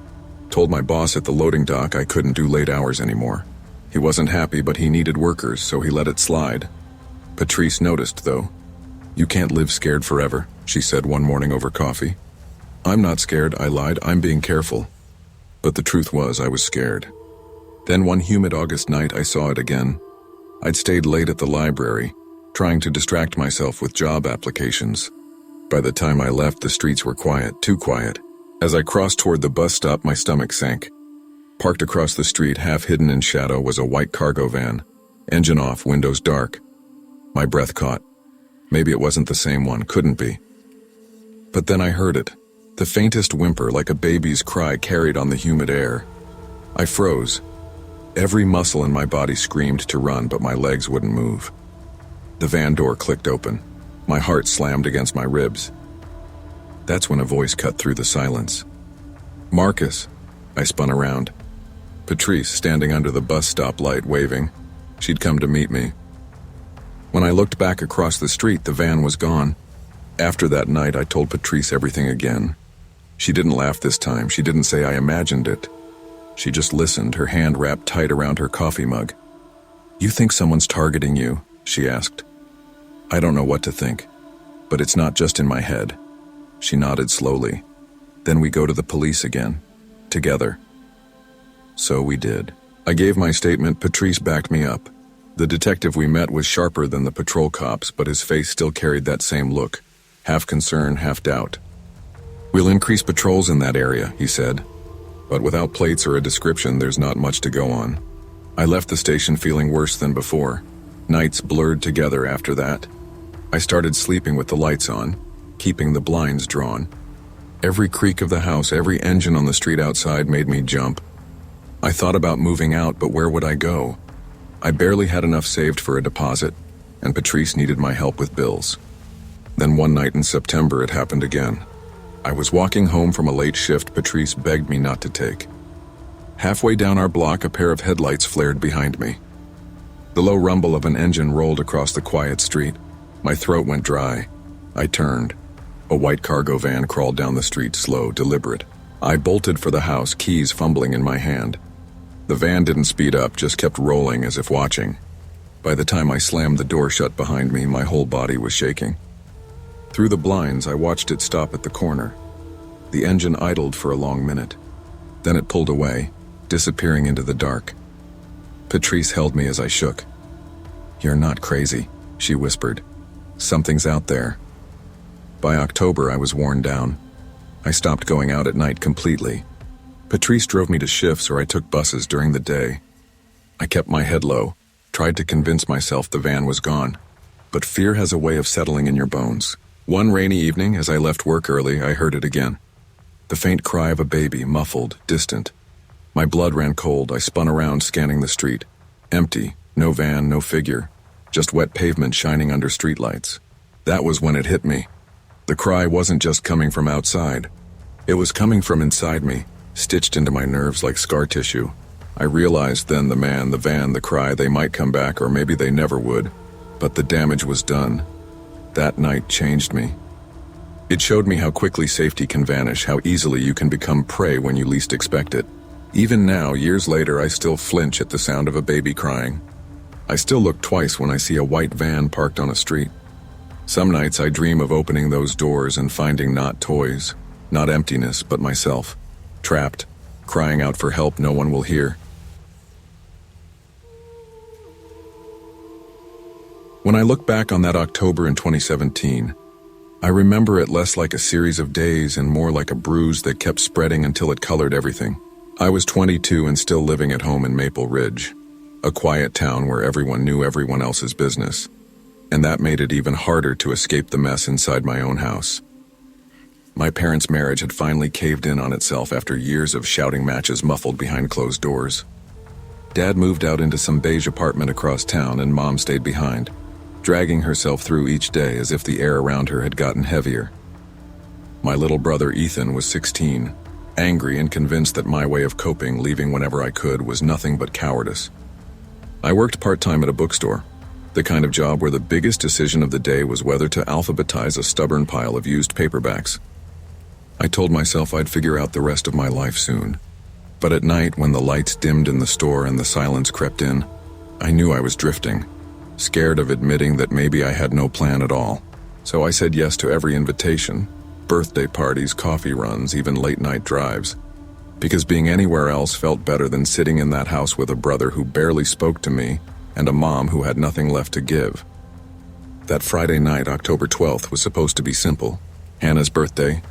Told my boss at the loading dock I couldn't do late hours anymore. He wasn't happy, but he needed workers, so he let it slide. Patrice noticed, though. You can't live scared forever, she said one morning over coffee. I'm not scared, I lied. I'm being careful. But the truth was, I was scared. Then one humid August night, I saw it again. I'd stayed late at the library, trying to distract myself with job applications. By the time I left, the streets were quiet, too quiet. As I crossed toward the bus stop, my stomach sank. Parked across the street, half hidden in shadow, was a white cargo van. Engine off, windows dark. My breath caught. Maybe it wasn't the same one, couldn't be. But then I heard it. The faintest whimper, like a baby's cry carried on the humid air. I froze. Every muscle in my body screamed to run, but my legs wouldn't move. The van door clicked open. My heart slammed against my ribs. That's when a voice cut through the silence. Marcus. I spun around. Patrice, standing under the bus stop light, waving. She'd come to meet me. When I looked back across the street, the van was gone. After that night, I told Patrice everything again. She didn't laugh this time. She didn't say I imagined it. She just listened, her hand wrapped tight around her coffee mug. "You think someone's targeting you?" she asked. "I don't know what to think, but it's not just in my head." She nodded slowly. "Then we go to the police again, together." So we did. I gave my statement. Patrice backed me up. The detective we met was sharper than the patrol cops, but his face still carried that same look, half concern, half doubt. "We'll increase patrols in that area," he said. "But without plates or a description, there's not much to go on." I left the station feeling worse than before. Nights blurred together after that. I started sleeping with the lights on, keeping the blinds drawn. Every creak of the house, every engine on the street outside made me jump. I thought about moving out, but where would I go? I barely had enough saved for a deposit, and Patrice needed my help with bills. Then one night in September, it happened again. I was walking home from a late shift Patrice begged me not to take. Halfway down our block, a pair of headlights flared behind me. The low rumble of an engine rolled across the quiet street. My throat went dry. I turned. A white cargo van crawled down the street, slow, deliberate. I bolted for the house, keys fumbling in my hand. The van didn't speed up, just kept rolling as if watching. By the time I slammed the door shut behind me, my whole body was shaking. Through the blinds, I watched it stop at the corner. The engine idled for a long minute. Then it pulled away, disappearing into the dark. Patrice held me as I shook. "You're not crazy," she whispered. "Something's out there." By October, I was worn down. I stopped going out at night completely. Patrice drove me to shifts or I took buses during the day. I kept my head low, tried to convince myself the van was gone. But fear has a way of settling in your bones. One rainy evening, as I left work early, I heard it again. The faint cry of a baby, muffled, distant. My blood ran cold. I spun around, scanning the street. Empty, no van, no figure, just wet pavement shining under streetlights. That was when it hit me. The cry wasn't just coming from outside. It was coming from inside me, stitched into my nerves like scar tissue. I realized then the man, the van, the cry, they might come back or maybe they never would. But the damage was done. That night changed me. It showed me how quickly safety can vanish, how easily you can become prey when you least expect it. Even now, years later, I still flinch at the sound of a baby crying. I still look twice when I see a white van parked on a street. Some nights I dream of opening those doors and finding not toys, not emptiness, but myself, trapped, crying out for help no one will hear. When I look back on that October in 2017, I remember it less like a series of days and more like a bruise that kept spreading until it colored everything. I was 22 and still living at home in Maple Ridge, a quiet town where everyone knew everyone else's business, and that made it even harder to escape the mess inside my own house. My parents' marriage had finally caved in on itself after years of shouting matches muffled behind closed doors. Dad moved out into some beige apartment across town and Mom stayed behind, dragging herself through each day as if the air around her had gotten heavier. My little brother Ethan was 16, angry and convinced that my way of coping, leaving whenever I could, was nothing but cowardice. I worked part-time at a bookstore, the kind of job where the biggest decision of the day was whether to alphabetize a stubborn pile of used paperbacks. I told myself I'd figure out the rest of my life soon. But at night, when the lights dimmed in the store and the silence crept in, I knew I was drifting, scared of admitting that maybe I had no plan at all. So I said yes to every invitation, birthday parties, coffee runs, even late-night drives, because being anywhere else felt better than sitting in that house with a brother who barely spoke to me and a mom who had nothing left to give. That Friday night, October 12th, was supposed to be simple. Hannah's birthday,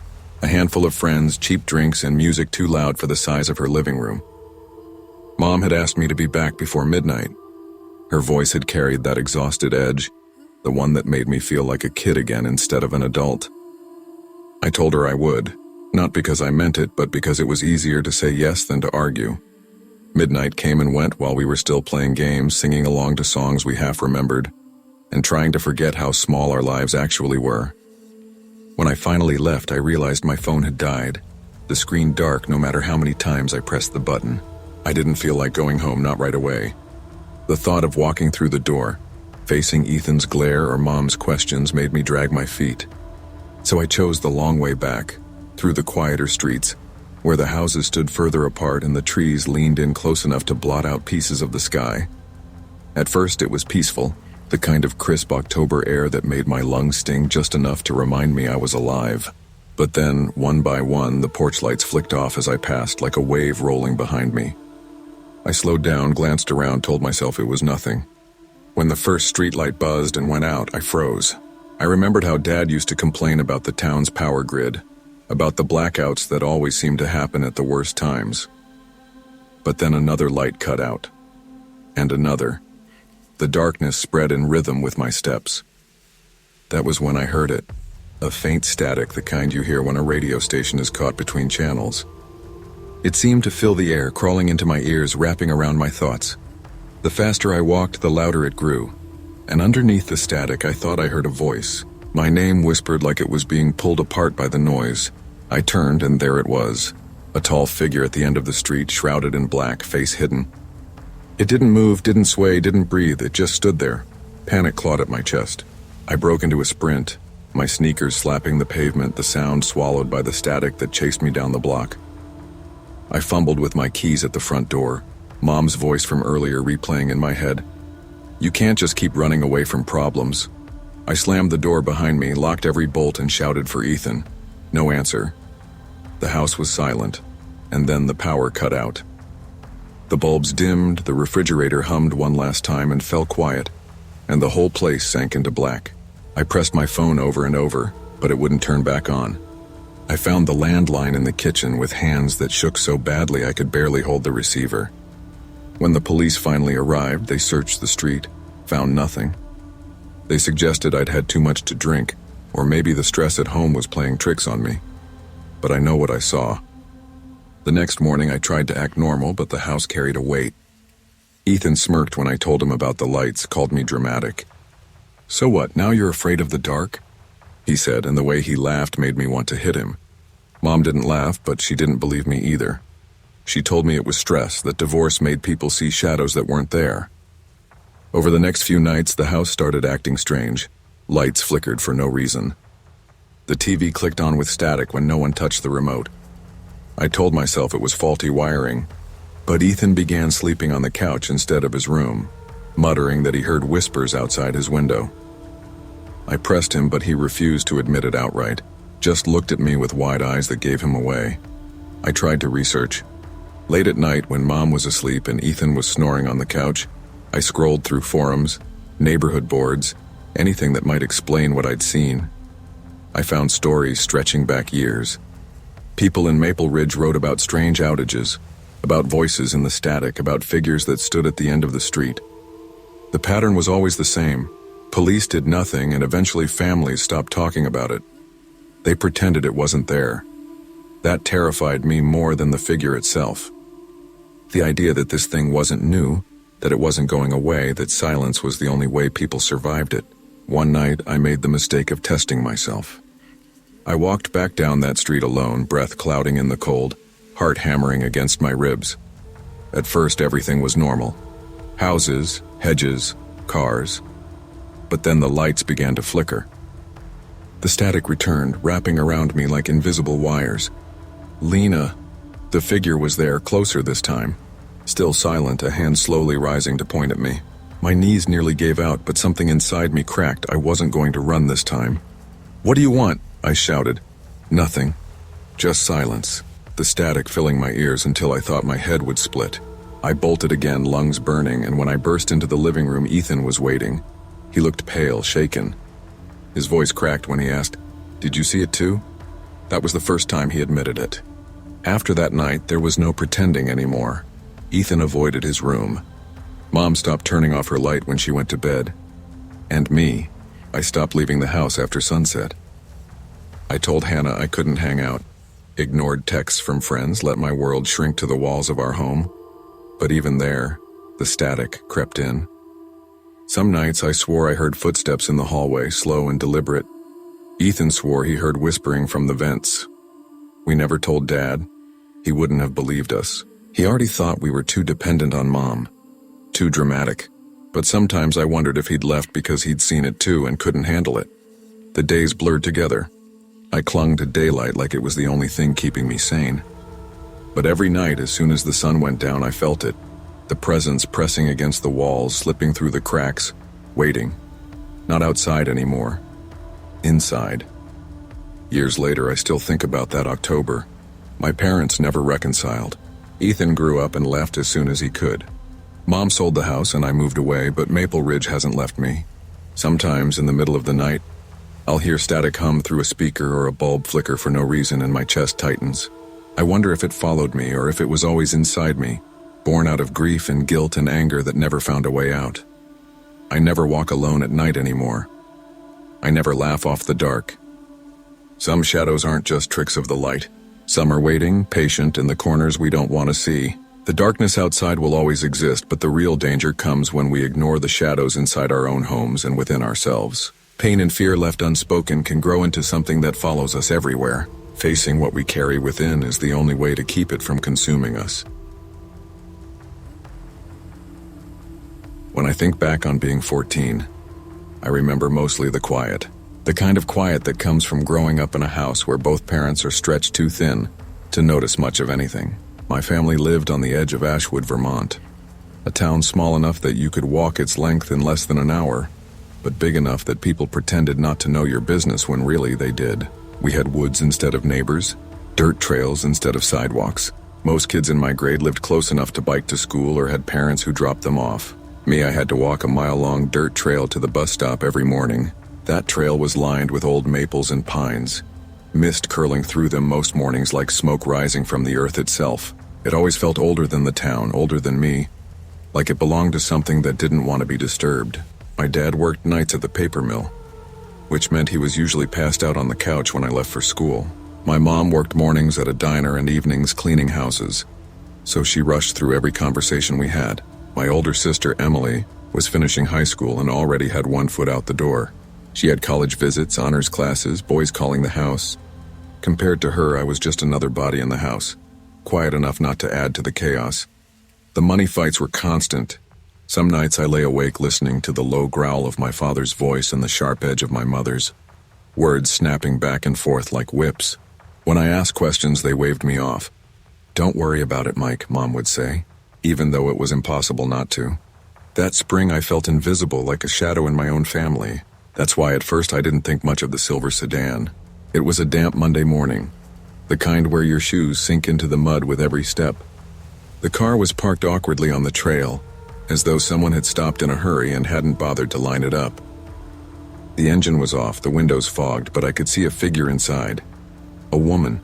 a handful of friends, cheap drinks, and music too loud for the size of her living room. Mom had asked me to be back before midnight. Her voice had carried that exhausted edge, the one that made me feel like a kid again instead of an adult. I told her I would, not because I meant it, but because it was easier to say yes than to argue. Midnight came and went while we were still playing games, singing along to songs we half remembered, and trying to forget how small our lives actually were. When I finally left, I realized my phone had died, the screen dark no matter how many times I pressed the button. I didn't feel like going home, not right away. The thought of walking through the door, facing Ethan's glare or Mom's questions made me drag my feet. So I chose the long way back, through the quieter streets, where the houses stood further apart and the trees leaned in close enough to blot out pieces of the sky. At first it was peaceful, the kind of crisp October air that made my lungs sting just enough to remind me I was alive. But then, one by one, the porch lights flicked off as I passed, like a wave rolling behind me. I slowed down, glanced around, told myself it was nothing. When the first streetlight buzzed and went out, I froze. I remembered how Dad used to complain about the town's power grid, about the blackouts that always seemed to happen at the worst times. But then another light cut out. And another. The darkness spread in rhythm with my steps. That was when I heard it. A faint static, the kind you hear when a radio station is caught between channels. It seemed to fill the air, crawling into my ears, wrapping around my thoughts. The faster I walked, the louder it grew. And underneath the static, I thought I heard a voice. My name whispered like it was being pulled apart by the noise. I turned, and there it was. A tall figure at the end of the street, shrouded in black, face hidden. It didn't move, didn't sway, didn't breathe. It just stood there. Panic clawed at my chest. I broke into a sprint, my sneakers slapping the pavement, the sound swallowed by the static that chased me down the block. I fumbled with my keys at the front door, Mom's voice from earlier replaying in my head. You can't just keep running away from problems. I slammed the door behind me, locked every bolt, and shouted for Ethan. No answer. The house was silent, and then the power cut out. The bulbs dimmed, the refrigerator hummed one last time and fell quiet, and the whole place sank into black. I pressed my phone over and over, but it wouldn't turn back on. I found the landline in the kitchen with hands that shook so badly I could barely hold the receiver. When the police finally arrived, they searched the street, found nothing. They suggested I'd had too much to drink, or maybe the stress at home was playing tricks on me. But I know what I saw. The next morning I tried to act normal, but the house carried a weight. Ethan smirked when I told him about the lights, called me dramatic. So what, now you're afraid of the dark? He said, and the way he laughed made me want to hit him. Mom didn't laugh, but she didn't believe me either. She told me it was stress, that divorce made people see shadows that weren't there. Over the next few nights, the house started acting strange. Lights flickered for no reason. The TV clicked on with static when no one touched the remote. I told myself it was faulty wiring, but Ethan began sleeping on the couch instead of his room, muttering that he heard whispers outside his window. I pressed him, but he refused to admit it outright, just looked at me with wide eyes that gave him away. I tried to research. Late at night, when Mom was asleep and Ethan was snoring on the couch, I scrolled through forums, neighborhood boards, anything that might explain what I'd seen. I found stories stretching back years. People in Maple Ridge wrote about strange outages, about voices in the static, about figures that stood at the end of the street. The pattern was always the same. Police did nothing, and eventually families stopped talking about it. They pretended it wasn't there. That terrified me more than the figure itself. The idea that this thing wasn't new, that it wasn't going away, that silence was the only way people survived it. One night, I made the mistake of testing myself. I walked back down that street alone, breath clouding in the cold, heart hammering against my ribs. At first, everything was normal. Houses, hedges, cars. But then the lights began to flicker. The static returned, wrapping around me like invisible wires. Lena. The figure was there, closer this time. Still silent, a hand slowly rising to point at me. My knees nearly gave out, but something inside me cracked. I wasn't going to run this time. "What do you want?" I shouted. Nothing. Just silence. The static filling my ears until I thought my head would split. I bolted again, lungs burning, and when I burst into the living room, Ethan was waiting. He looked pale, shaken. His voice cracked when he asked, "Did you see it too?" That was the first time he admitted it. After that night, there was no pretending anymore. Ethan avoided his room. Mom stopped turning off her light when she went to bed. And me, I stopped leaving the house after sunset. I told Hannah I couldn't hang out, ignored texts from friends, let my world shrink to the walls of our home. But even there, the static crept in. Some nights I swore I heard footsteps in the hallway, slow and deliberate. Ethan swore he heard whispering from the vents. We never told Dad. He wouldn't have believed us. He already thought we were too dependent on Mom. Too dramatic. But sometimes I wondered if he'd left because he'd seen it too and couldn't handle it. The days blurred together. I clung to daylight like it was the only thing keeping me sane. But every night, as soon as the sun went down, I felt it. The presence pressing against the walls, slipping through the cracks, waiting. Not outside anymore. Inside. Years later, I still think about that October. My parents never reconciled. Ethan grew up and left as soon as he could. Mom sold the house and I moved away, but Maple Ridge hasn't left me. Sometimes, in the middle of the night, I'll hear static hum through a speaker or a bulb flicker for no reason and my chest tightens. I wonder if it followed me or if it was always inside me, born out of grief and guilt and anger that never found a way out. I never walk alone at night anymore. I never laugh off the dark. Some shadows aren't just tricks of the light. Some are waiting, patient, in the corners we don't want to see. The darkness outside will always exist, but the real danger comes when we ignore the shadows inside our own homes and within ourselves. Pain and fear left unspoken can grow into something that follows us everywhere. Facing what we carry within is the only way to keep it from consuming us. When I think back on being 14, I remember mostly the quiet. The kind of quiet that comes from growing up in a house where both parents are stretched too thin to notice much of anything. My family lived on the edge of Ashwood, Vermont, a town small enough that you could walk its length in less than an hour, but big enough that people pretended not to know your business when really they did. We had woods instead of neighbors, dirt trails instead of sidewalks. Most kids in my grade lived close enough to bike to school or had parents who dropped them off. Me, I had to walk a mile-long dirt trail to the bus stop every morning. That trail was lined with old maples and pines, mist curling through them most mornings like smoke rising from the earth itself. It always felt older than the town, older than me, like it belonged to something that didn't want to be disturbed. My dad worked nights at the paper mill, which meant he was usually passed out on the couch when I left for school. My mom worked mornings at a diner and evenings cleaning houses, so she rushed through every conversation we had. My older sister, Emily, was finishing high school and already had one foot out the door. She had college visits, honors classes, boys calling the house. Compared to her, I was just another body in the house, quiet enough not to add to the chaos. The money fights were constant. Some nights I lay awake listening to the low growl of my father's voice and the sharp edge of my mother's, words snapping back and forth like whips. When I asked questions, they waved me off. "Don't worry about it, Mike," Mom would say, even though it was impossible not to. That spring I felt invisible, like a shadow in my own family. That's why at first I didn't think much of the silver sedan. It was a damp Monday morning, the kind where your shoes sink into the mud with every step. The car was parked awkwardly on the trail, as though someone had stopped in a hurry and hadn't bothered to line it up. The engine was off, the windows fogged, but I could see a figure inside. A woman.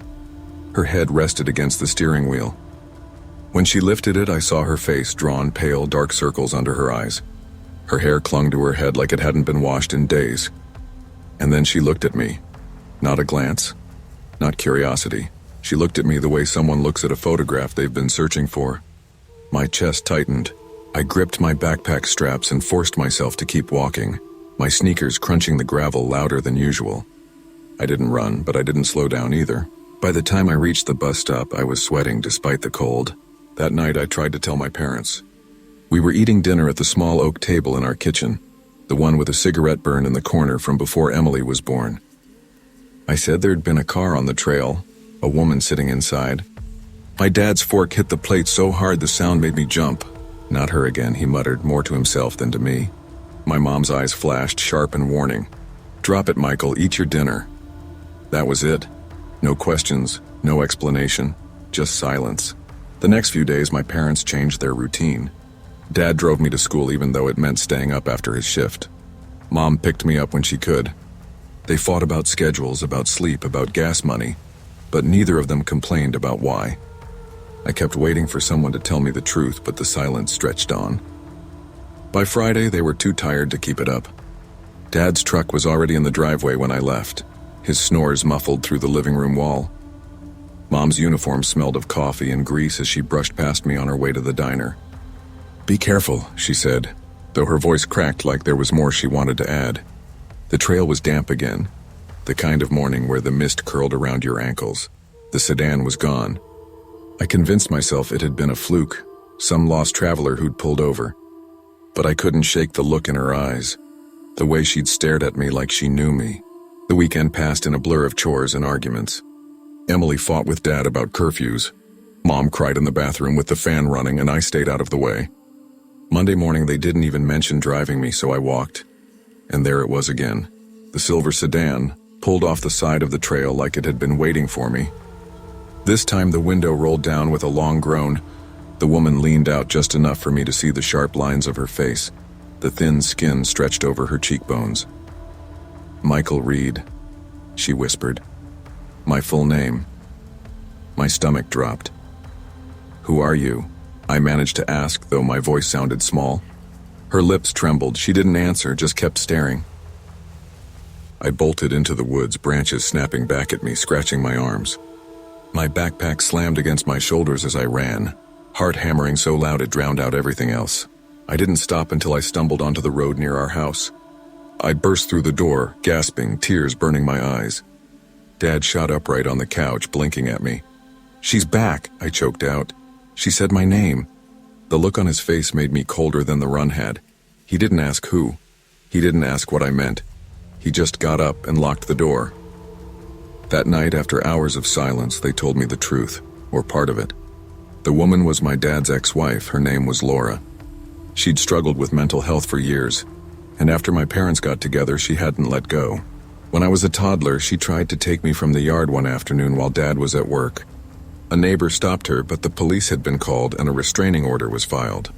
Her head rested against the steering wheel. When she lifted it, I saw her face, drawn pale, dark circles under her eyes. Her hair clung to her head like it hadn't been washed in days. And then she looked at me. Not a glance, not curiosity. She looked at me the way someone looks at a photograph they've been searching for. My chest tightened. I gripped my backpack straps and forced myself to keep walking, my sneakers crunching the gravel louder than usual. I didn't run, but I didn't slow down either. By the time I reached the bus stop, I was sweating despite the cold. That night, I tried to tell my parents. We were eating dinner at the small oak table in our kitchen, the one with a cigarette burn in the corner from before Emily was born. I said there'd been a car on the trail, a woman sitting inside. My dad's fork hit the plate so hard the sound made me jump. "Not her again," he muttered, more to himself than to me. My mom's eyes flashed, sharp and warning. "Drop it, Michael, eat your dinner." That was it. No questions, no explanation, just silence. The next few days, my parents changed their routine. Dad drove me to school even though it meant staying up after his shift. Mom picked me up when she could. They fought about schedules, about sleep, about gas money, but neither of them complained about why. I kept waiting for someone to tell me the truth, but the silence stretched on. By Friday, they were too tired to keep it up. Dad's truck was already in the driveway when I left, his snores muffled through the living room wall. Mom's uniform smelled of coffee and grease as she brushed past me on her way to the diner. "Be careful," she said, though her voice cracked like there was more she wanted to add. The trail was damp again, the kind of morning where the mist curled around your ankles. The sedan was gone. I convinced myself it had been a fluke, some lost traveler who'd pulled over. But I couldn't shake the look in her eyes, the way she'd stared at me like she knew me. The weekend passed in a blur of chores and arguments. Emily fought with Dad about curfews. Mom cried in the bathroom with the fan running, and I stayed out of the way. Monday morning, they didn't even mention driving me, so I walked. And there it was again. The silver sedan, pulled off the side of the trail like it had been waiting for me. This time the window rolled down with a long groan. The woman leaned out just enough for me to see the sharp lines of her face. The thin skin stretched over her cheekbones. "Michael Reed," she whispered. My full name. My stomach dropped. "Who are you?" I managed to ask, though my voice sounded small. Her lips trembled. She didn't answer, just kept staring. I bolted into the woods, branches snapping back at me, scratching my arms. My backpack slammed against my shoulders as I ran, heart hammering so loud it drowned out everything else. I didn't stop until I stumbled onto the road near our house. I burst through the door, gasping, tears burning my eyes. Dad shot upright on the couch, blinking at me. "She's back," I choked out. "She said my name." The look on his face made me colder than the run had. He didn't ask who. He didn't ask what I meant. He just got up and locked the door. That night, after hours of silence, they told me the truth, or part of it. The woman was my dad's ex-wife. Her name was Laura. She'd struggled with mental health for years, and after my parents got together, she hadn't let go. When I was a toddler, she tried to take me from the yard one afternoon while Dad was at work. A neighbor stopped her, but the police had been called and a restraining order was filed.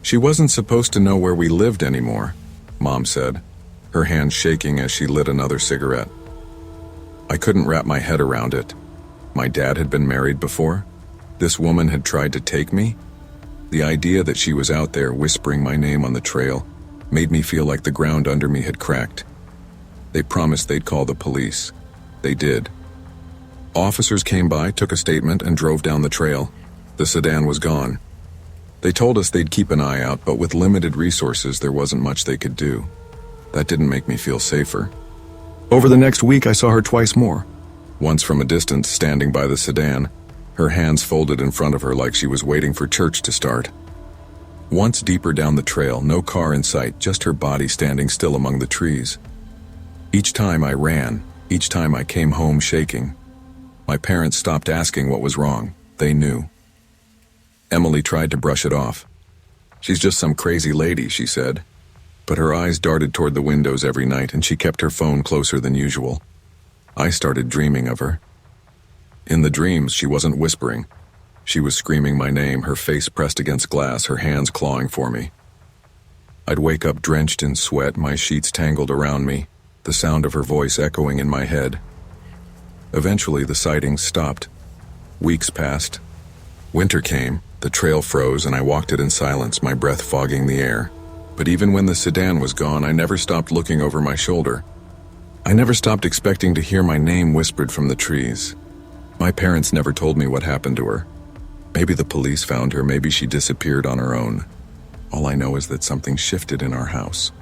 She wasn't supposed to know where we lived anymore, Mom said, her hand shaking as she lit another cigarette. I couldn't wrap my head around it. My dad had been married before. This woman had tried to take me. The idea that she was out there whispering my name on the trail made me feel like the ground under me had cracked. They promised they'd call the police. They did. Officers came by, took a statement, and drove down the trail. The sedan was gone. They told us they'd keep an eye out, but with limited resources, there wasn't much they could do. That didn't make me feel safer. Over the next week, I saw her twice more. Once from a distance, standing by the sedan, her hands folded in front of her like she was waiting for church to start. Once deeper down the trail, no car in sight, just her body standing still among the trees. Each time I ran, each time I came home shaking. My parents stopped asking what was wrong. They knew. Emily tried to brush it off. "She's just some crazy lady," she said. But her eyes darted toward the windows every night, and she kept her phone closer than usual. I started dreaming of her. In the dreams, she wasn't whispering. She was screaming my name, her face pressed against glass, her hands clawing for me. I'd wake up drenched in sweat, my sheets tangled around me, the sound of her voice echoing in my head. Eventually, the sightings stopped. Weeks passed. Winter came, the trail froze, and I walked it in silence, my breath fogging the air. But even when the sedan was gone, I never stopped looking over my shoulder. I never stopped expecting to hear my name whispered from the trees. My parents never told me what happened to her. Maybe the police found her, maybe she disappeared on her own. All I know is that something shifted in our house.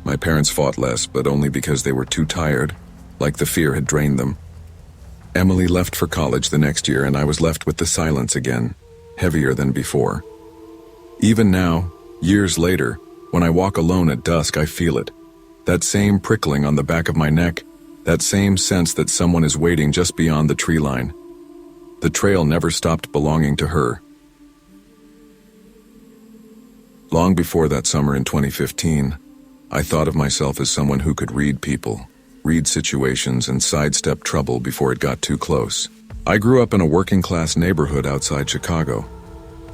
My parents fought less, but only because they were too tired, like the fear had drained them. Emily left for college the next year, and I was left with the silence again, heavier than before. Even now, years later, when I walk alone at dusk, I feel it. That same prickling on the back of my neck, that same sense that someone is waiting just beyond the tree line. The trail never stopped belonging to her. Long before that summer in 2015, I thought of myself as someone who could read people, read situations, and sidestep trouble before it got too close. I grew up in a working-class neighborhood outside Chicago,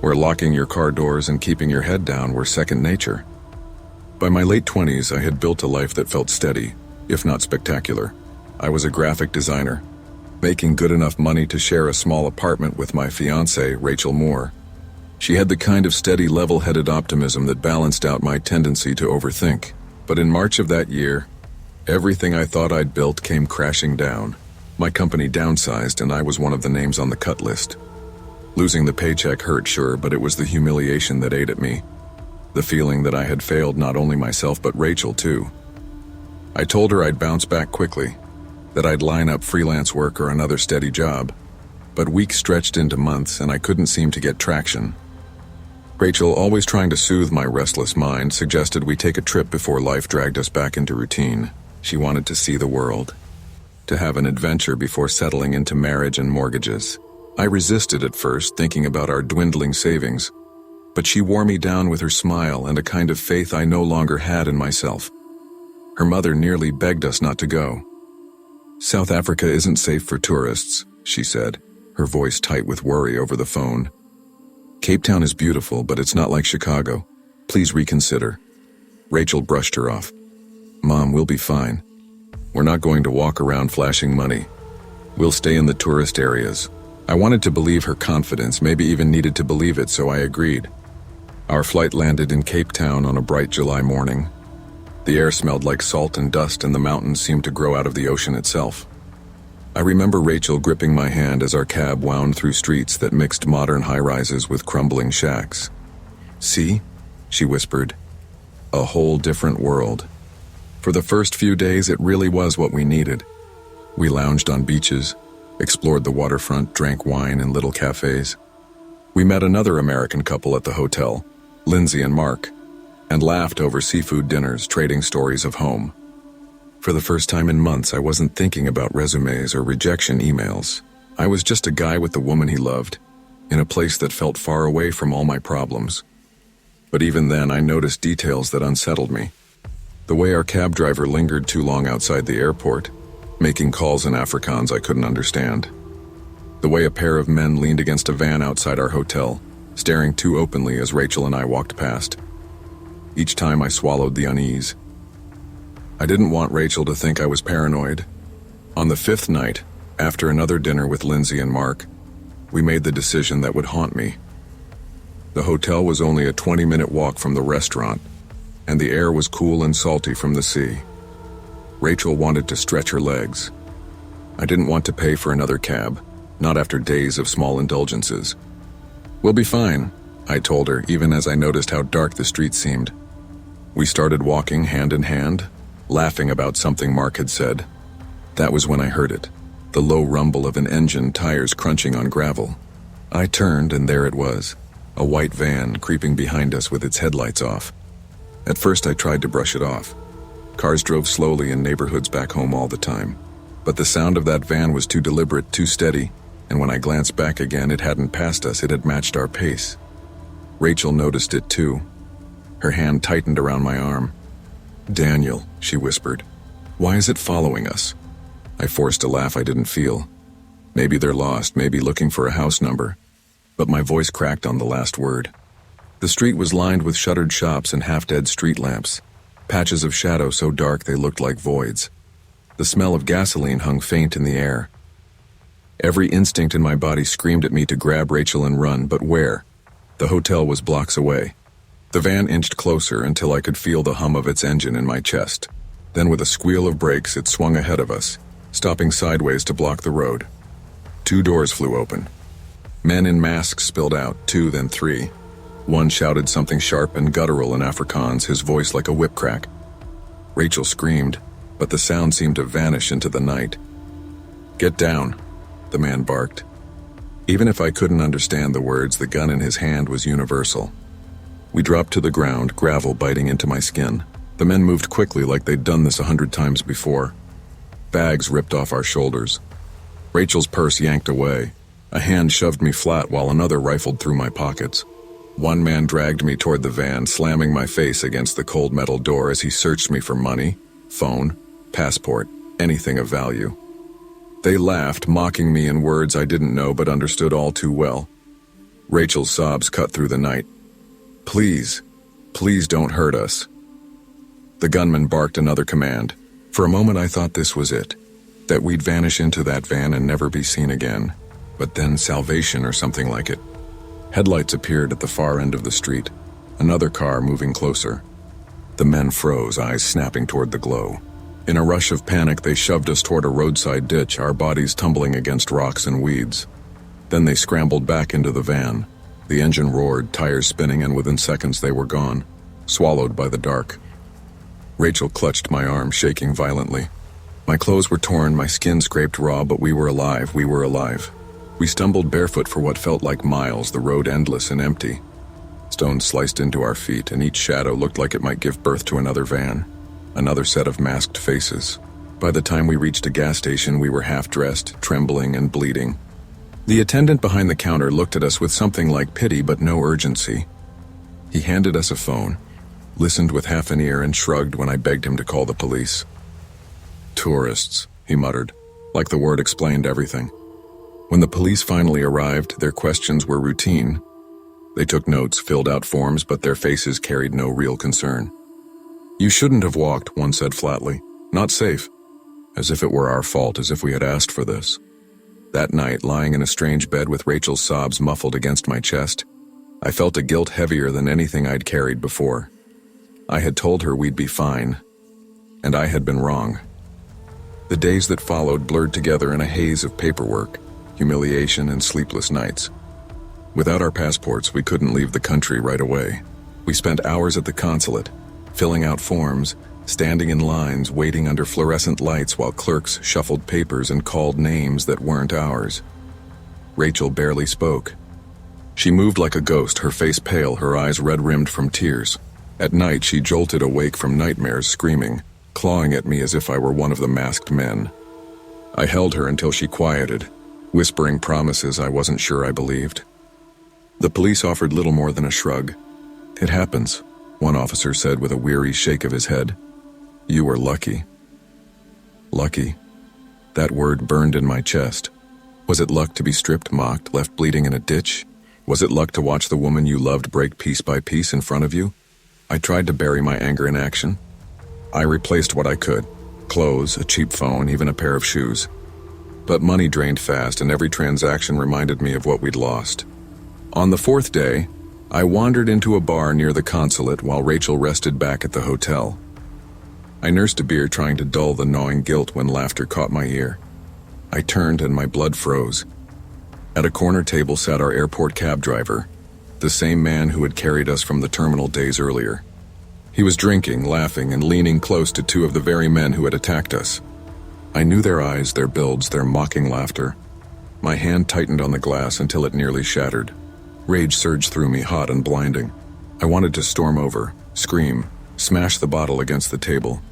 where locking your car doors and keeping your head down were second nature. By my late 20s, I had built a life that felt steady, if not spectacular. I was a graphic designer, making good enough money to share a small apartment with my fiancée, Rachel Moore. She had the kind of steady, level-headed optimism that balanced out my tendency to overthink. But in March of that year, everything I thought I'd built came crashing down. My company downsized, and I was one of the names on the cut list. Losing the paycheck hurt, sure, but it was the humiliation that ate at me. The feeling that I had failed not only myself but Rachel too. I told her I'd bounce back quickly, that I'd line up freelance work or another steady job. But weeks stretched into months, and I couldn't seem to get traction. Rachel, always trying to soothe my restless mind, suggested we take a trip before life dragged us back into routine. She wanted to see the world, to have an adventure before settling into marriage and mortgages. I resisted at first, thinking about our dwindling savings, but she wore me down with her smile and a kind of faith I no longer had in myself. Her mother nearly begged us not to go. "South Africa isn't safe for tourists," she said, her voice tight with worry over the phone. "Cape Town is beautiful, but it's not like Chicago. Please reconsider." Rachel brushed her off. "Mom, we'll be fine. We're not going to walk around flashing money. We'll stay in the tourist areas." I wanted to believe her confidence, maybe even needed to believe it, so I agreed. Our flight landed in Cape Town on a bright July morning. The air smelled like salt and dust, and the mountains seemed to grow out of the ocean itself. I remember Rachel gripping my hand as our cab wound through streets that mixed modern high-rises with crumbling shacks. "See?" she whispered. "A whole different world." For the first few days, it really was what we needed. We lounged on beaches, explored the waterfront, drank wine in little cafes. We met another American couple at the hotel, Lindsay and Mark, and laughed over seafood dinners, trading stories of home. For the first time in months, I wasn't thinking about resumes or rejection emails. I was just a guy with the woman he loved, in a place that felt far away from all my problems. But even then, I noticed details that unsettled me. The way our cab driver lingered too long outside the airport, making calls in Afrikaans I couldn't understand. The way a pair of men leaned against a van outside our hotel, staring too openly as Rachel and I walked past. Each time I swallowed the unease. I didn't want Rachel to think I was paranoid. On the fifth night, after another dinner with Lindsay and Mark, we made the decision that would haunt me. The hotel was only a 20-minute walk from the restaurant, and the air was cool and salty from the sea. Rachel wanted to stretch her legs. I didn't want to pay for another cab, not after days of small indulgences. "We'll be fine," I told her, even as I noticed how dark the street seemed. We started walking hand in hand, laughing about something Mark had said. That was when I heard it, the low rumble of an engine, tires crunching on gravel. I turned, and there it was, a white van creeping behind us with its headlights off. At first I tried to brush it off. Cars drove slowly in neighborhoods back home all the time. But the sound of that van was too deliberate, too steady, and when I glanced back again, it hadn't passed us, it had matched our pace. Rachel noticed it too. Her hand tightened around my arm. "Daniel," she whispered, "why is it following us?" I forced a laugh I didn't feel. Maybe they're lost, maybe looking for a house number. But my voice cracked on the last word. The street was lined with shuttered shops and half-dead street lamps, patches of shadow so dark they looked like voids. The smell of gasoline hung faint in the air. Every instinct in my body screamed at me to grab Rachel and run, but where? The hotel was blocks away. The van inched closer until I could feel the hum of its engine in my chest. Then with a squeal of brakes, it swung ahead of us, stopping sideways to block the road. 2 doors flew open. Men in masks spilled out, 2, then 3. One shouted something sharp and guttural in Afrikaans, his voice like a whip crack. Rachel screamed, but the sound seemed to vanish into the night. "Get down," the man barked. Even if I couldn't understand the words, the gun in his hand was universal. We dropped to the ground, gravel biting into my skin. The men moved quickly like they'd done this 100 times before. Bags ripped off our shoulders. Rachel's purse yanked away. A hand shoved me flat while another rifled through my pockets. One man dragged me toward the van, slamming my face against the cold metal door as he searched me for money, phone, passport, anything of value. They laughed, mocking me in words I didn't know but understood all too well. Rachel's sobs cut through the night. "Please, please don't hurt us." The gunman barked another command. For a moment I thought this was it, that we'd vanish into that van and never be seen again. But then salvation or something like it. Headlights appeared at the far end of the street, another car moving closer. The men froze, eyes snapping toward the glow. In a rush of panic, they shoved us toward a roadside ditch, our bodies tumbling against rocks and weeds. Then they scrambled back into the van. The engine roared, tires spinning, and within seconds they were gone, swallowed by the dark. Rachel clutched my arm, shaking violently. My clothes were torn, my skin scraped raw, but we were alive, we were alive. We stumbled barefoot for what felt like miles, the road endless and empty. Stones sliced into our feet, and each shadow looked like it might give birth to another van. Another set of masked faces. By the time we reached a gas station, we were half-dressed, trembling, and bleeding. The attendant behind the counter looked at us with something like pity but no urgency. He handed us a phone, listened with half an ear, and shrugged when I begged him to call the police. "Tourists," he muttered, like the word explained everything. When the police finally arrived, their questions were routine. They took notes, filled out forms, but their faces carried no real concern. "You shouldn't have walked," one said flatly. "Not safe." As if it were our fault, as if we had asked for this. That night, lying in a strange bed with Rachel's sobs muffled against my chest, I felt a guilt heavier than anything I'd carried before. I had told her we'd be fine, and I had been wrong. The days that followed blurred together in a haze of paperwork, humiliation, and sleepless nights. Without our passports, we couldn't leave the country right away. We spent hours at the consulate, filling out forms, standing in lines, waiting under fluorescent lights while clerks shuffled papers and called names that weren't ours. Rachel barely spoke. She moved like a ghost, her face pale, her eyes red-rimmed from tears. At night, she jolted awake from nightmares, screaming, clawing at me as if I were one of the masked men. I held her until she quieted, whispering promises I wasn't sure I believed. The police offered little more than a shrug. "It happens," one officer said with a weary shake of his head. "You were lucky." Lucky. That word burned in my chest. Was it luck to be stripped, mocked, left bleeding in a ditch? Was it luck to watch the woman you loved break piece by piece in front of you? I tried to bury my anger in action. I replaced what I could. Clothes, a cheap phone, even a pair of shoes. But money drained fast, and every transaction reminded me of what we'd lost. On the fourth day, I wandered into a bar near the consulate while Rachel rested back at the hotel. I nursed a beer, trying to dull the gnawing guilt when laughter caught my ear. I turned and my blood froze. At a corner table sat our airport cab driver, the same man who had carried us from the terminal days earlier. He was drinking, laughing, and leaning close to two of the very men who had attacked us. I knew their eyes, their builds, their mocking laughter. My hand tightened on the glass until it nearly shattered. Rage surged through me, hot and blinding. I wanted to storm over, scream, smash the bottle against the table.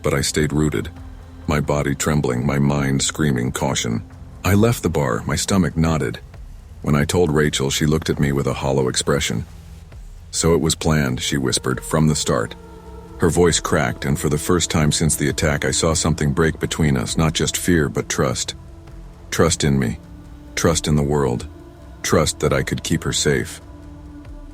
But I stayed rooted, my body trembling, my mind screaming caution. I left the bar, my stomach knotted. When I told Rachel, she looked at me with a hollow expression. "So it was planned," she whispered, "from the start." Her voice cracked, and for the first time since the attack, I saw something break between us, not just fear, but trust. Trust in me. Trust in the world. Trust that I could keep her safe.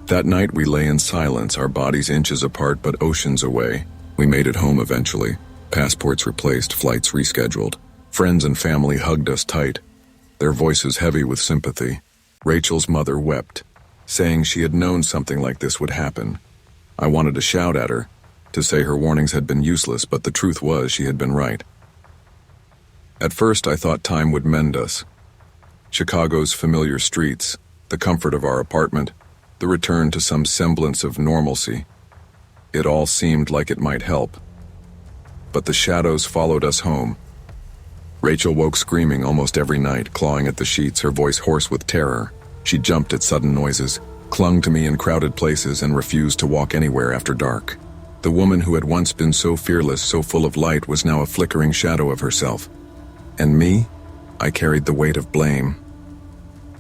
That night we lay in silence, our bodies inches apart but oceans away. We made it home eventually. Passports replaced, flights rescheduled. Friends and family hugged us tight, their voices heavy with sympathy. Rachel's mother wept, saying she had known something like this would happen. I wanted to shout at her, to say her warnings had been useless, but the truth was she had been right. At first I thought time would mend us. Chicago's familiar streets, the comfort of our apartment, the return to some semblance of normalcy. It all seemed like it might help. But the shadows followed us home. Rachel woke screaming almost every night, clawing at the sheets, her voice hoarse with terror. She jumped at sudden noises, clung to me in crowded places, and refused to walk anywhere after dark. The woman who had once been so fearless, so full of light, was now a flickering shadow of herself. And me? I carried the weight of blame.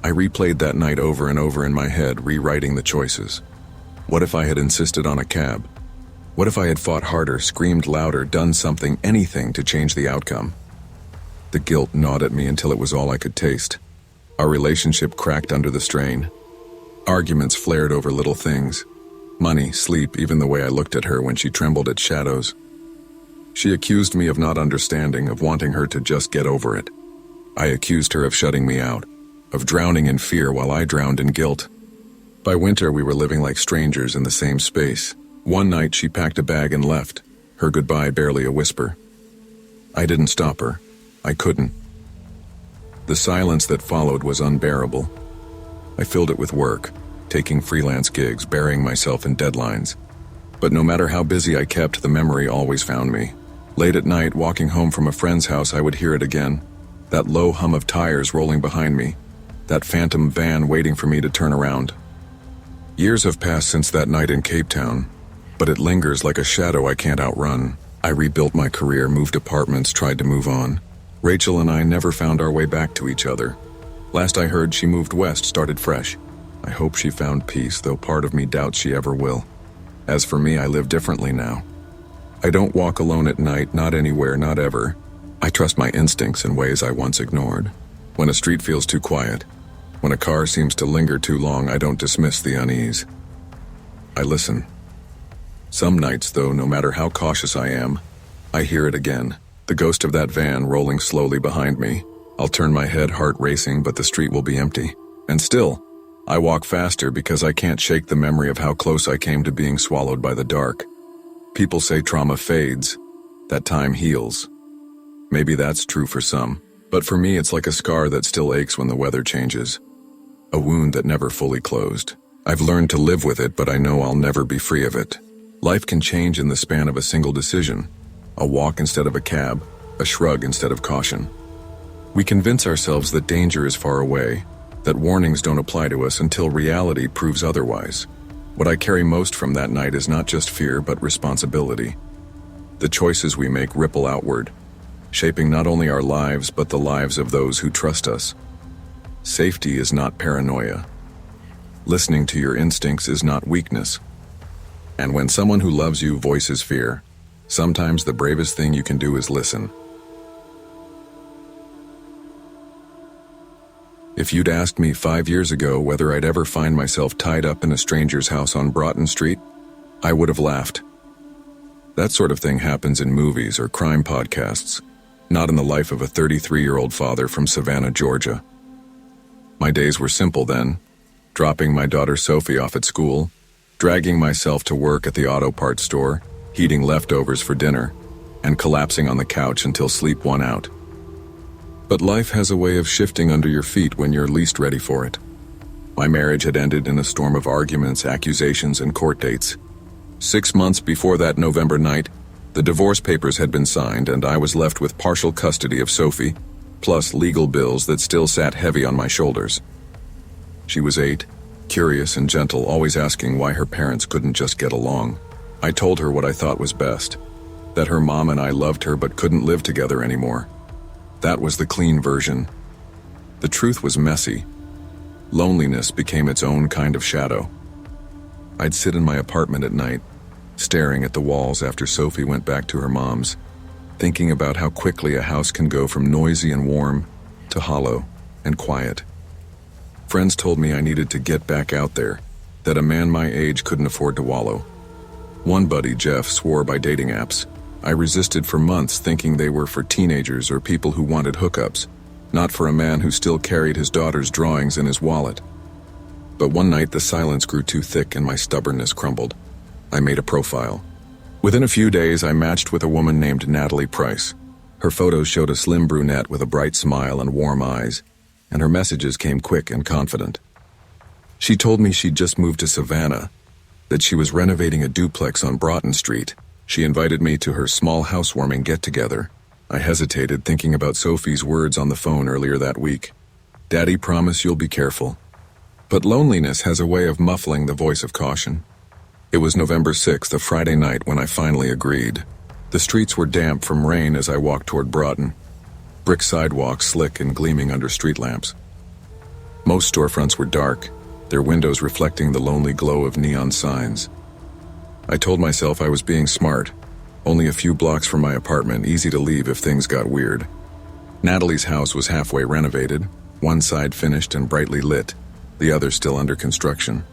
I replayed that night over and over in my head, rewriting the choices. What if I had insisted on a cab? What if I had fought harder, screamed louder, done something, anything to change the outcome? The guilt gnawed at me until it was all I could taste. Our relationship cracked under the strain. Arguments flared over little things. Money, sleep, even the way I looked at her when she trembled at shadows. She accused me of not understanding, of wanting her to just get over it. I accused her of shutting me out, of drowning in fear while I drowned in guilt. By winter, we were living like strangers in the same space. One night, she packed a bag and left, her goodbye barely a whisper. I didn't stop her. I couldn't. The silence that followed was unbearable. I filled it with work, taking freelance gigs, burying myself in deadlines. But no matter how busy I kept, the memory always found me. Late at night, walking home from a friend's house, I would hear it again. That low hum of tires rolling behind me. That phantom van waiting for me to turn around. Years have passed since that night in Cape Town, but it lingers like a shadow I can't outrun. I rebuilt my career, moved apartments, tried to move on. Rachel and I never found our way back to each other. Last I heard, she moved west, started fresh. I hope she found peace, though part of me doubts she ever will. As for me, I live differently now. I don't walk alone at night, not anywhere, not ever. I trust my instincts in ways I once ignored. When a street feels too quiet, when a car seems to linger too long, I don't dismiss the unease. I listen. Some nights, though, no matter how cautious I am, I hear it again. The ghost of that van rolling slowly behind me. I'll turn my head, heart racing, but the street will be empty. And still, I walk faster because I can't shake the memory of how close I came to being swallowed by the dark. People say trauma fades, that time heals. Maybe that's true for some, but for me it's like a scar that still aches when the weather changes. A wound that never fully closed. I've learned to live with it, but I know I'll never be free of it. Life can change in the span of a single decision. A walk instead of a cab, a shrug instead of caution. We convince ourselves that danger is far away, that warnings don't apply to us until reality proves otherwise. What I carry most from that night is not just fear, but responsibility. The choices we make ripple outward, shaping not only our lives, but the lives of those who trust us. Safety is not paranoia. Listening to your instincts is not weakness. And when someone who loves you voices fear, sometimes the bravest thing you can do is listen. If you'd asked me 5 years ago whether I'd ever find myself tied up in a stranger's house on Broughton Street, I would have laughed. That sort of thing happens in movies or crime podcasts, not in the life of a 33-year-old father from Savannah, Georgia. My days were simple then, dropping my daughter Sophie off at school, dragging myself to work at the auto parts store, heating leftovers for dinner, and collapsing on the couch until sleep won out. But life has a way of shifting under your feet when you're least ready for it. My marriage had ended in a storm of arguments, accusations, and court dates. 6 months before that November night, the divorce papers had been signed and I was left with partial custody of Sophie, plus legal bills that still sat heavy on my shoulders. She was 8, curious and gentle, always asking why her parents couldn't just get along. I told her what I thought was best, that her mom and I loved her but couldn't live together anymore. That was the clean version. The truth was messy. Loneliness became its own kind of shadow. I'd sit in my apartment at night, staring at the walls after Sophie went back to her mom's, thinking about how quickly a house can go from noisy and warm to hollow and quiet. Friends told me I needed to get back out there, that a man my age couldn't afford to wallow. One buddy, Jeff, swore by dating apps. I resisted for months, thinking they were for teenagers or people who wanted hookups, not for a man who still carried his daughter's drawings in his wallet. But one night the silence grew too thick and my stubbornness crumbled. I made a profile. Within a few days I matched with a woman named Natalie Price. Her photos showed a slim brunette with a bright smile and warm eyes, and her messages came quick and confident. She told me she'd just moved to Savannah, that she was renovating a duplex on Broughton Street. She invited me to her small housewarming get-together. I hesitated, thinking about Sophie's words on the phone earlier that week. "Daddy, promise you'll be careful." But loneliness has a way of muffling the voice of caution. It was November 6th, a Friday night, when I finally agreed. The streets were damp from rain as I walked toward Broughton. Brick sidewalks slick and gleaming under street lamps. Most storefronts were dark, their windows reflecting the lonely glow of neon signs. I told myself I was being smart. Only a few blocks from my apartment, easy to leave if things got weird. Natalie's house was halfway renovated, one side finished and brightly lit, the other still under construction.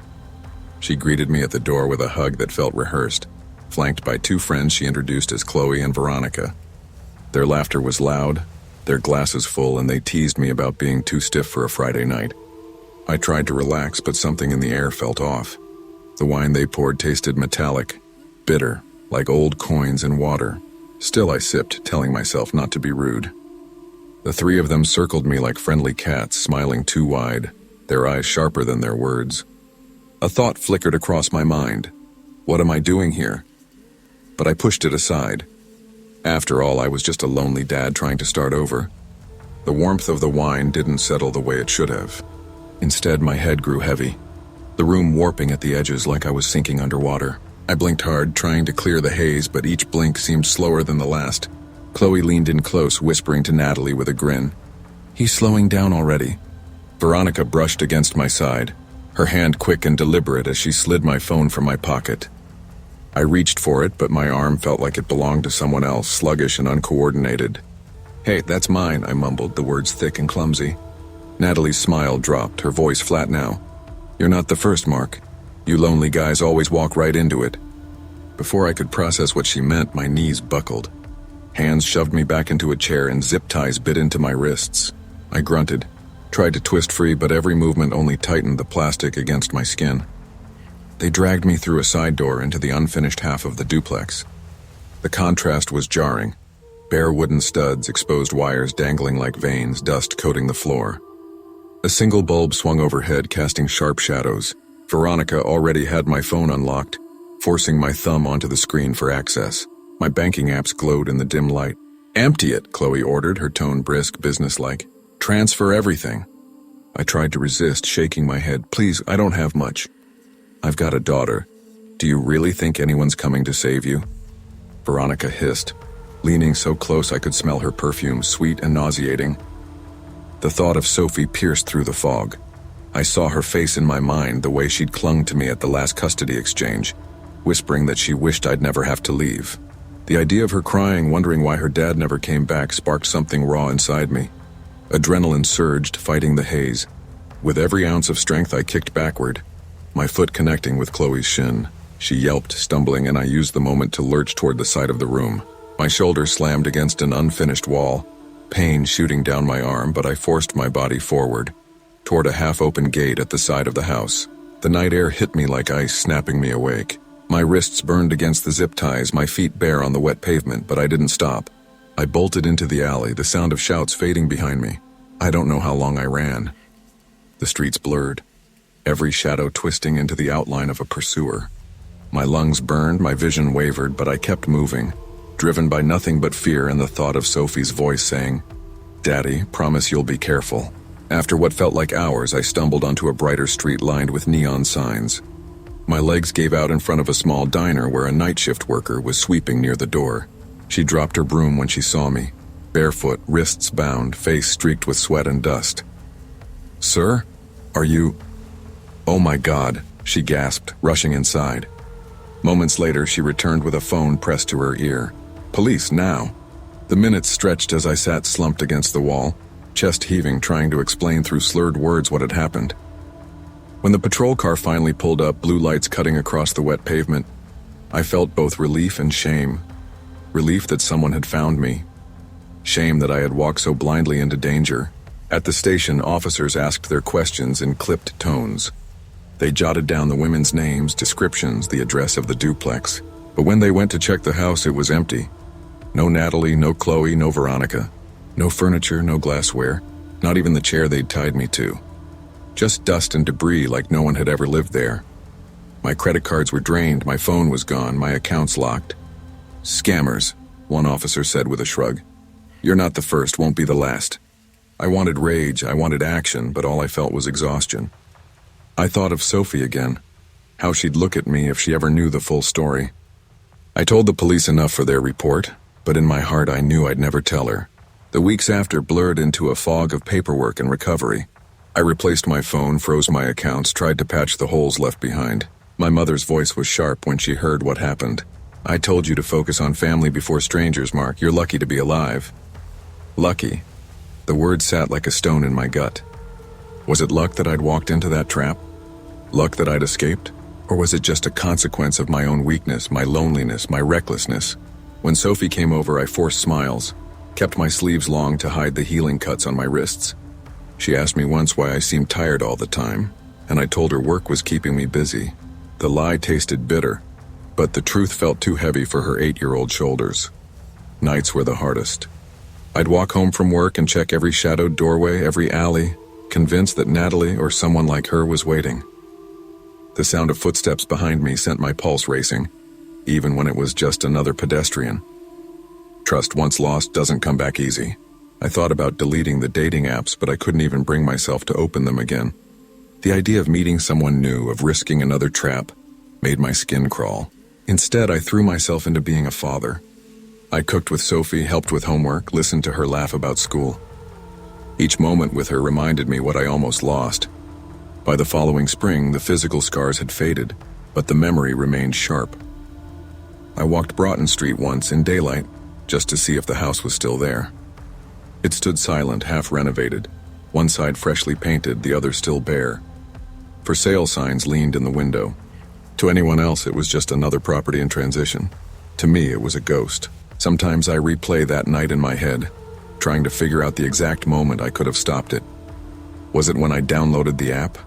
She greeted me at the door with a hug that felt rehearsed, flanked by 2 friends she introduced as Chloe and Veronica. Their laughter was loud, their glasses full, and they teased me about being too stiff for a Friday night. I tried to relax, but something in the air felt off. The wine they poured tasted metallic, bitter, like old coins in water. Still I sipped, telling myself not to be rude. The 3 of them circled me like friendly cats, smiling too wide, their eyes sharper than their words. A thought flickered across my mind. What am I doing here? But I pushed it aside. After all, I was just a lonely dad trying to start over. The warmth of the wine didn't settle the way it should have. Instead, my head grew heavy, the room warping at the edges like I was sinking underwater. I blinked hard, trying to clear the haze, but each blink seemed slower than the last. Chloe leaned in close, whispering to Natalie with a grin. "He's slowing down already." Veronica brushed against my side, her hand quick and deliberate as she slid my phone from my pocket. I reached for it, but my arm felt like it belonged to someone else, sluggish and uncoordinated. "Hey, that's mine," I mumbled, the words thick and clumsy. Natalie's smile dropped, her voice flat now. "You're not the first, Mark. You lonely guys always walk right into it." Before I could process what she meant, my knees buckled. Hands shoved me back into a chair and zip ties bit into my wrists. I grunted, tried to twist free, but every movement only tightened the plastic against my skin. They dragged me through a side door into the unfinished half of the duplex. The contrast was jarring. Bare wooden studs, exposed wires dangling like veins, dust coating the floor. A single bulb swung overhead, casting sharp shadows. Veronica already had my phone unlocked, forcing my thumb onto the screen for access. My banking apps glowed in the dim light. "Empty it," Chloe ordered, her tone brisk, businesslike. "Transfer everything." I tried to resist, shaking my head. "Please, I don't have much." "I've got a daughter. Do you really think anyone's coming to save you?" Veronica hissed, leaning so close I could smell her perfume, sweet and nauseating. The thought of Sophie pierced through the fog. I saw her face in my mind, the way she'd clung to me at the last custody exchange, whispering that she wished I'd never have to leave. The idea of her crying, wondering why her dad never came back, sparked something raw inside me. Adrenaline surged, fighting the haze. With every ounce of strength, I kicked backward, my foot connecting with Chloe's shin. She yelped, stumbling, and I used the moment to lurch toward the side of the room. My shoulder slammed against an unfinished wall, pain shooting down my arm, but I forced my body forward, toward a half-open gate at the side of the house. The night air hit me like ice, snapping me awake. My wrists burned against the zip ties, my feet bare on the wet pavement, but I didn't stop. I bolted into the alley, the sound of shouts fading behind me. I don't know how long I ran. The streets blurred, every shadow twisting into the outline of a pursuer. My lungs burned, my vision wavered, but I kept moving, driven by nothing but fear and the thought of Sophie's voice saying, "Daddy, promise you'll be careful." After what felt like hours, I stumbled onto a brighter street lined with neon signs. My legs gave out in front of a small diner where a night shift worker was sweeping near the door. She dropped her broom when she saw me, barefoot, wrists bound, face streaked with sweat and dust. "Sir? Are you—" "Oh my God," she gasped, rushing inside. Moments later, she returned with a phone pressed to her ear. "Police, now." The minutes stretched as I sat slumped against the wall, chest heaving, trying to explain through slurred words what had happened. When the patrol car finally pulled up, blue lights cutting across the wet pavement, I felt both relief and shame. Relief that someone had found me. Shame that I had walked so blindly into danger. At the station, officers asked their questions in clipped tones. They jotted down the women's names, descriptions, the address of the duplex. But when they went to check the house, it was empty. No Natalie, no Chloe, no Veronica. No furniture, no glassware, not even the chair they'd tied me to. Just dust and debris like no one had ever lived there. My credit cards were drained, my phone was gone, my accounts locked. "Scammers," one officer said with a shrug. "You're not the first, won't be the last." I wanted rage, I wanted action, but all I felt was exhaustion. I thought of Sophie again, how she'd look at me if she ever knew the full story. I told the police enough for their report, but in my heart I knew I'd never tell her. The weeks after blurred into a fog of paperwork and recovery. I replaced my phone, froze my accounts, tried to patch the holes left behind. My mother's voice was sharp when she heard what happened. "I told you to focus on family before strangers, Mark. You're lucky to be alive." Lucky. The word sat like a stone in my gut. Was it luck that I'd walked into that trap? Luck that I'd escaped? Or was it just a consequence of my own weakness, my loneliness, my recklessness? When Sophie came over, I forced smiles, kept my sleeves long to hide the healing cuts on my wrists. She asked me once why I seemed tired all the time, and I told her work was keeping me busy. The lie tasted bitter, but the truth felt too heavy for her 8-year-old shoulders. Nights were the hardest. I'd walk home from work and check every shadowed doorway, every alley, convinced that Natalie or someone like her was waiting. The sound of footsteps behind me sent my pulse racing, even when it was just another pedestrian. Trust once lost doesn't come back easy. I thought about deleting the dating apps, but I couldn't even bring myself to open them again. The idea of meeting someone new, of risking another trap, made my skin crawl. Instead, I threw myself into being a father. I cooked with Sophie, helped with homework, listened to her laugh about school. Each moment with her reminded me what I almost lost. By the following spring, the physical scars had faded, but the memory remained sharp. I walked Broughton Street once in daylight, just to see if the house was still there. It stood silent, half renovated, one side freshly painted, the other still bare. For sale signs leaned in the window. To anyone else, it was just another property in transition. To me, it was a ghost. Sometimes I replay that night in my head, trying to figure out the exact moment I could have stopped it. Was it when I downloaded the app?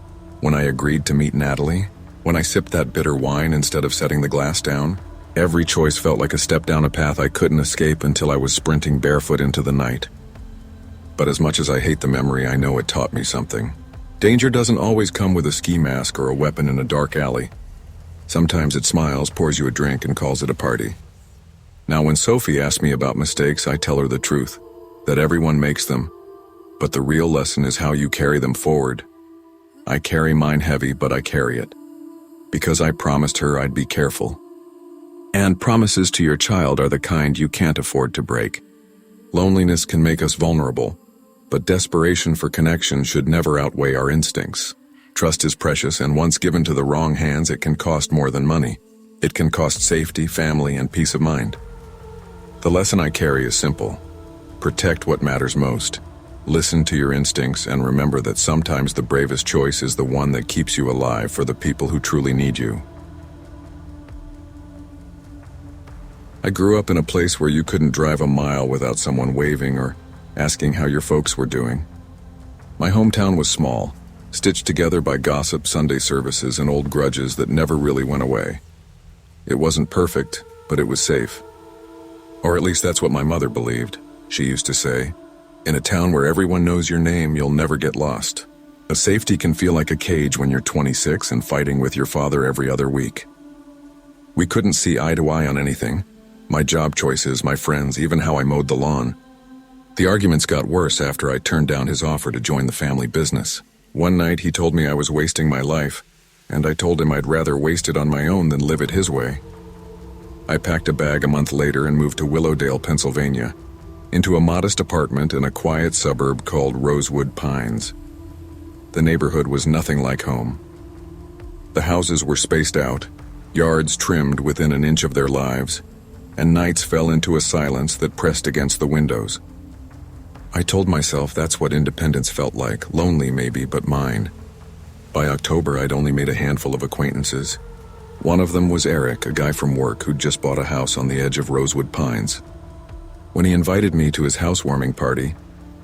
When I agreed to meet Natalie? When I sipped that bitter wine instead of setting the glass down? Every choice felt like a step down a path I couldn't escape until I was sprinting barefoot into the night. But as much as I hate the memory, I know it taught me something. Danger doesn't always come with a ski mask or a weapon in a dark alley. Sometimes it smiles, pours you a drink, and calls it a party. Now, when Sophie asks me about mistakes, I tell her the truth, that everyone makes them, but the real lesson is how you carry them forward. I carry mine heavy, but I carry it. Because I promised her I'd be careful. And promises to your child are the kind you can't afford to break. Loneliness can make us vulnerable, but desperation for connection should never outweigh our instincts. Trust is precious, and once given to the wrong hands, it can cost more than money. It can cost safety, family, and peace of mind. The lesson I carry is simple. Protect what matters most. Listen to your instincts and remember that sometimes the bravest choice is the one that keeps you alive for the people who truly need you. I grew up in a place where you couldn't drive a mile without someone waving or asking how your folks were doing. My hometown was small, stitched together by gossip, Sunday services, and old grudges that never really went away. It wasn't perfect, but it was safe. Or at least that's what my mother believed. She used to say, "In a town where everyone knows your name, you'll never get lost." A safety can feel like a cage when you're 26 and fighting with your father every other week. We couldn't see eye to eye on anything. My job choices, my friends, even how I mowed the lawn. The arguments got worse after I turned down his offer to join the family business. One night he told me I was wasting my life, and I told him I'd rather waste it on my own than live it his way. I packed a bag a month later and moved to Willowdale, Pennsylvania, into a modest apartment in a quiet suburb called Rosewood Pines. The neighborhood was nothing like home. The houses were spaced out, yards trimmed within an inch of their lives, and nights fell into a silence that pressed against the windows. I told myself that's what independence felt like, lonely maybe, but mine. By October, I'd only made a handful of acquaintances. One of them was Eric, a guy from work who'd just bought a house on the edge of Rosewood Pines. When he invited me to his housewarming party,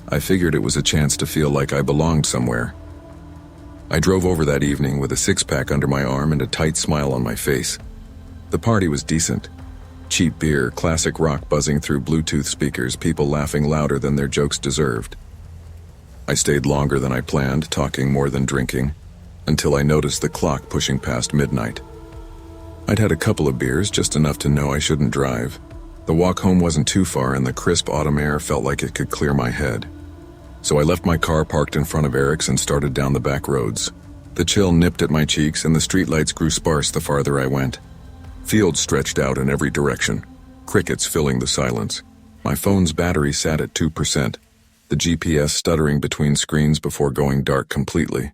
I figured it was a chance to feel like I belonged somewhere. I drove over that evening with a six-pack under my arm and a tight smile on my face. The party was decent. Cheap beer, classic rock buzzing through Bluetooth speakers, people laughing louder than their jokes deserved. I stayed longer than I planned, talking more than drinking, until I noticed the clock pushing past midnight. I'd had a couple of beers, just enough to know I shouldn't drive. The walk home wasn't too far, and the crisp autumn air felt like it could clear my head. So I left my car parked in front of Eric's and started down the back roads. The chill nipped at my cheeks, and the streetlights grew sparse the farther I went. Fields stretched out in every direction, crickets filling the silence. My phone's battery sat at 2%, the GPS stuttering between screens before going dark completely.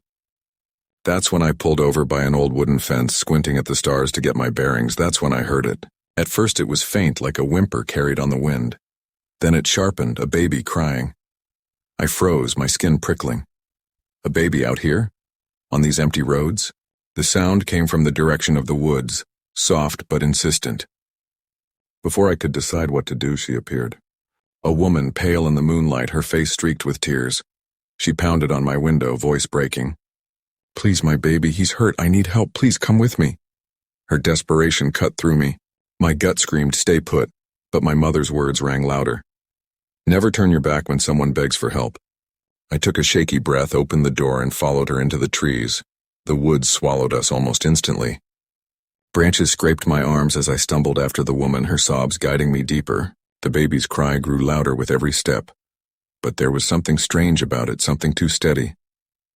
That's when I pulled over by an old wooden fence, squinting at the stars to get my bearings. That's when I heard it. At first it was faint, like a whimper carried on the wind. Then it sharpened, a baby crying. I froze, my skin prickling. A baby out here? On these empty roads? The sound came from the direction of the woods, soft but insistent. Before I could decide what to do, she appeared. A woman, pale in the moonlight, her face streaked with tears. She pounded on my window, voice breaking. "Please, my baby, he's hurt. I need help. Please come with me." Her desperation cut through me. My gut screamed, "Stay put," but my mother's words rang louder. Never turn your back when someone begs for help. I took a shaky breath, opened the door, and followed her into the trees. The woods swallowed us almost instantly. Branches scraped my arms as I stumbled after the woman, her sobs guiding me deeper. The baby's cry grew louder with every step. But there was something strange about it, something too steady.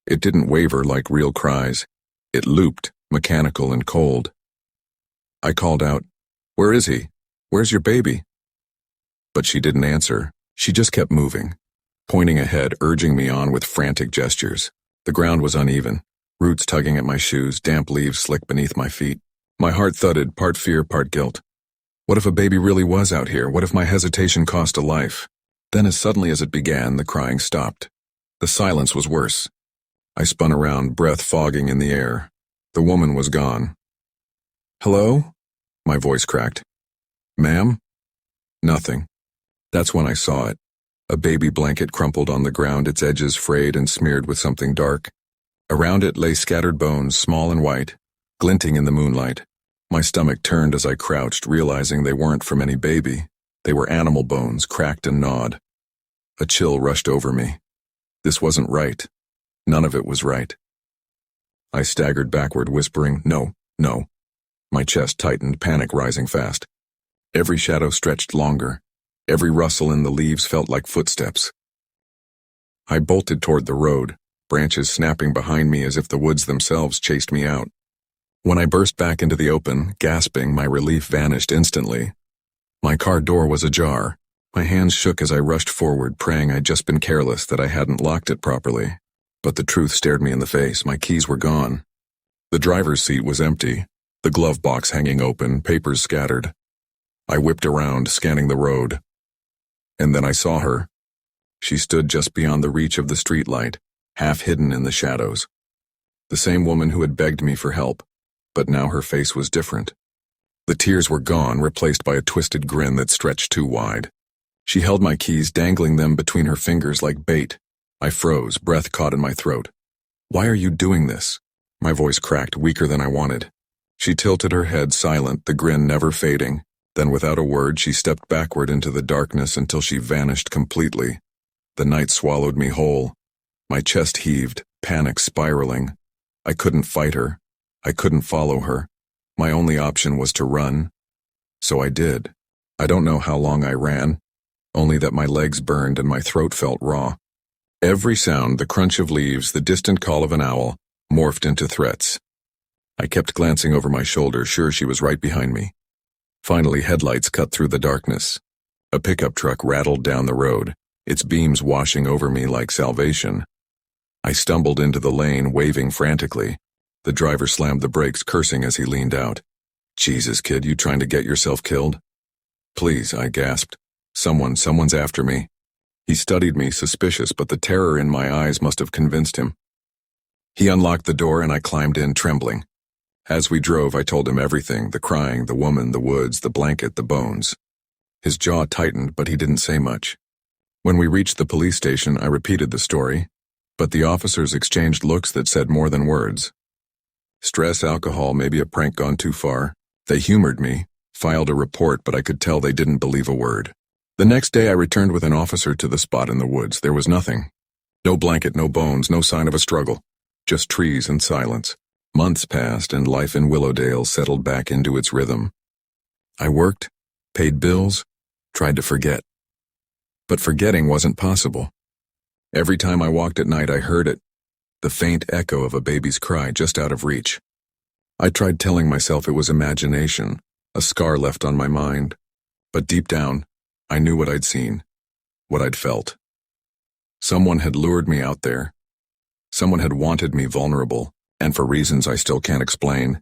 It didn't waver like real cries. It looped, mechanical and cold. I called out, Where is he? Where's your baby? But she didn't answer. She just kept moving, pointing ahead, urging me on with frantic gestures. The ground was uneven, roots tugging at my shoes, damp leaves slick beneath my feet. My heart thudded, part fear, part guilt. What if a baby really was out here? What if my hesitation cost a life? Then as suddenly as it began, the crying stopped. The silence was worse. I spun around, breath fogging in the air. The woman was gone. Hello? My voice cracked. Ma'am? Nothing. That's when I saw it. A baby blanket crumpled on the ground, its edges frayed and smeared with something dark. Around it lay scattered bones, small and white, glinting in the moonlight. My stomach turned as I crouched, realizing they weren't from any baby. They were animal bones, cracked and gnawed. A chill rushed over me. This wasn't right. None of it was right. I staggered backward, whispering, "No, no." My chest tightened, panic rising fast. Every shadow stretched longer. Every rustle in the leaves felt like footsteps. I bolted toward the road, branches snapping behind me as if the woods themselves chased me out. When I burst back into the open, gasping, my relief vanished instantly. My car door was ajar. My hands shook as I rushed forward, praying I'd just been careless, that I hadn't locked it properly. But the truth stared me in the face. My keys were gone. The driver's seat was empty, the glove box hanging open, papers scattered. I whipped around, scanning the road. And then I saw her. She stood just beyond the reach of the streetlight, half hidden in the shadows. The same woman who had begged me for help, but now her face was different. The tears were gone, replaced by a twisted grin that stretched too wide. She held my keys, dangling them between her fingers like bait. I froze, breath caught in my throat. "Why are you doing this?" My voice cracked, weaker than I wanted. She tilted her head, silent, the grin never fading. Then without a word, she stepped backward into the darkness until she vanished completely. The night swallowed me whole. My chest heaved, panic spiraling. I couldn't fight her. I couldn't follow her. My only option was to run. So I did. I don't know how long I ran, only that my legs burned and my throat felt raw. Every sound, the crunch of leaves, the distant call of an owl, morphed into threats. I kept glancing over my shoulder, sure she was right behind me. Finally, headlights cut through the darkness. A pickup truck rattled down the road, its beams washing over me like salvation. I stumbled into the lane, waving frantically. The driver slammed the brakes, cursing as he leaned out. "Jesus, kid, you trying to get yourself killed?" "Please," I gasped. Someone's after me." He studied me, suspicious, but the terror in my eyes must have convinced him. He unlocked the door and I climbed in, trembling. As we drove, I told him everything, the crying, the woman, the woods, the blanket, the bones. His jaw tightened, but he didn't say much. When we reached the police station, I repeated the story, but the officers exchanged looks that said more than words. Stress, alcohol, maybe a prank gone too far. They humored me, filed a report, but I could tell they didn't believe a word. The next day I returned with an officer to the spot in the woods. There was nothing. No blanket, no bones, no sign of a struggle. Just trees and silence. Months passed and life in Willowdale settled back into its rhythm. I worked, paid bills, tried to forget. But forgetting wasn't possible. Every time I walked at night I heard it, the faint echo of a baby's cry just out of reach. I tried telling myself it was imagination, a scar left on my mind. But deep down, I knew what I'd seen, what I'd felt. Someone had lured me out there. Someone had wanted me vulnerable. And for reasons I still can't explain,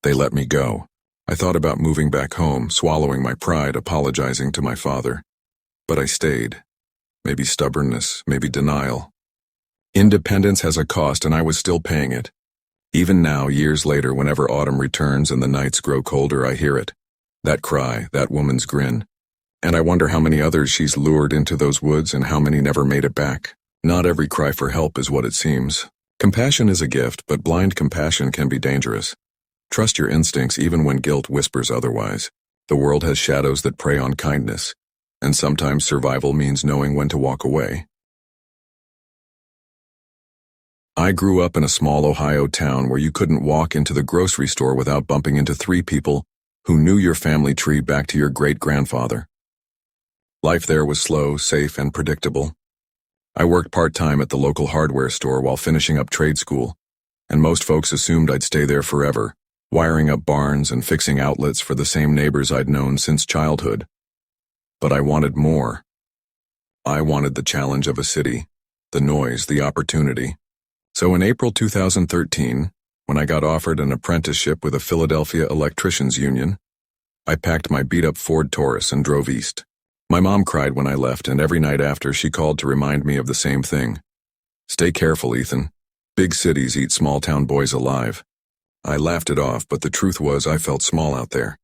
they let me go. I thought about moving back home, swallowing my pride, apologizing to my father. But I stayed. Maybe stubbornness, maybe denial. Independence has a cost, and I was still paying it. Even now, years later, whenever autumn returns and the nights grow colder, I hear it. That cry, that woman's grin. And I wonder how many others she's lured into those woods and how many never made it back. Not every cry for help is what it seems. Compassion is a gift, but blind compassion can be dangerous. Trust your instincts even when guilt whispers otherwise. The world has shadows that prey on kindness, and sometimes survival means knowing when to walk away. I grew up in a small Ohio town where you couldn't walk into the grocery store without bumping into 3 people who knew your family tree back to your great-grandfather. Life there was slow, safe, and predictable. I worked part-time at the local hardware store while finishing up trade school, and most folks assumed I'd stay there forever, wiring up barns and fixing outlets for the same neighbors I'd known since childhood. But I wanted more. I wanted the challenge of a city, the noise, the opportunity. So in April 2013, when I got offered an apprenticeship with a Philadelphia electricians union, I packed my beat-up Ford Taurus and drove east. My mom cried when I left, and every night after she called to remind me of the same thing. Stay careful, Ethan. Big cities eat small-town boys alive. I laughed it off, but the truth was I felt small out there.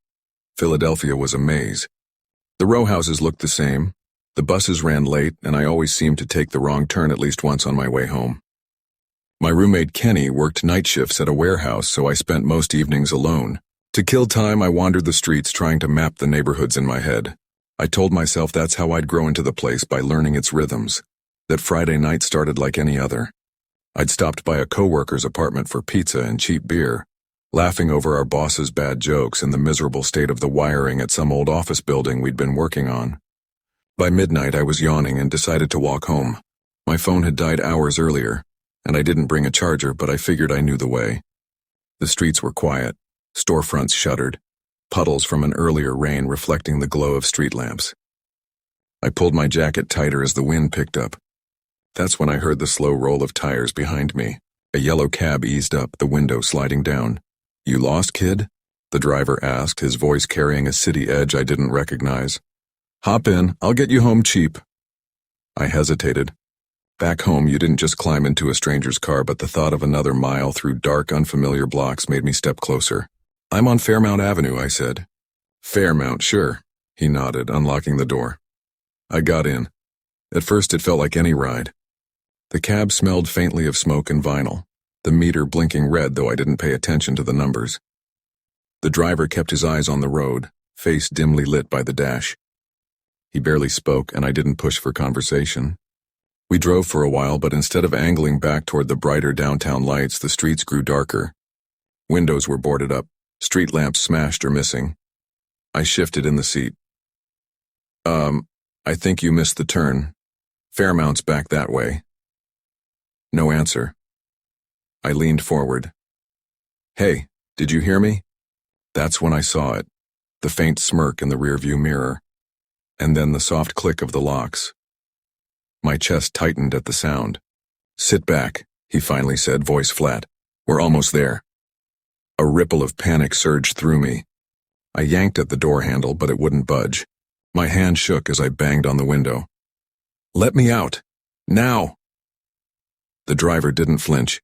Philadelphia was a maze. The row houses looked the same, the buses ran late, and I always seemed to take the wrong turn at least once on my way home. My roommate Kenny worked night shifts at a warehouse, so I spent most evenings alone. To kill time, I wandered the streets trying to map the neighborhoods in my head. I told myself that's how I'd grow into the place, by learning its rhythms, that Friday night started like any other. I'd stopped by a coworker's apartment for pizza and cheap beer, laughing over our boss's bad jokes and the miserable state of the wiring at some old office building we'd been working on. By midnight, I was yawning and decided to walk home. My phone had died hours earlier, and I didn't bring a charger, but I figured I knew the way. The streets were quiet, storefronts shuttered, puddles from an earlier rain reflecting the glow of street lamps. I pulled my jacket tighter as the wind picked up. That's when I heard the slow roll of tires behind me. A yellow cab eased up, the window sliding down. "You lost, kid?" the driver asked, his voice carrying a city edge I didn't recognize. "Hop in, I'll get you home cheap." I hesitated. Back home, you didn't just climb into a stranger's car, but the thought of another mile through dark, unfamiliar blocks made me step closer. "I'm on Fairmount Avenue," I said. "Fairmount, sure," he nodded, unlocking the door. I got in. At first, it felt like any ride. The cab smelled faintly of smoke and vinyl, the meter blinking red, though I didn't pay attention to the numbers. The driver kept his eyes on the road, face dimly lit by the dash. He barely spoke, and I didn't push for conversation. We drove for a while, but instead of angling back toward the brighter downtown lights, the streets grew darker. Windows were boarded up, street lamps smashed or missing. I shifted in the seat. I think you missed the turn. Fairmount's back that way." No answer. I leaned forward. "Hey, did you hear me?" That's when I saw it, the faint smirk in the rearview mirror, and then the soft click of the locks. My chest tightened at the sound. "Sit back," he finally said, voice flat. "We're almost there." A ripple of panic surged through me. I yanked at the door handle, but it wouldn't budge. My hand shook as I banged on the window. "Let me out! Now!" The driver didn't flinch.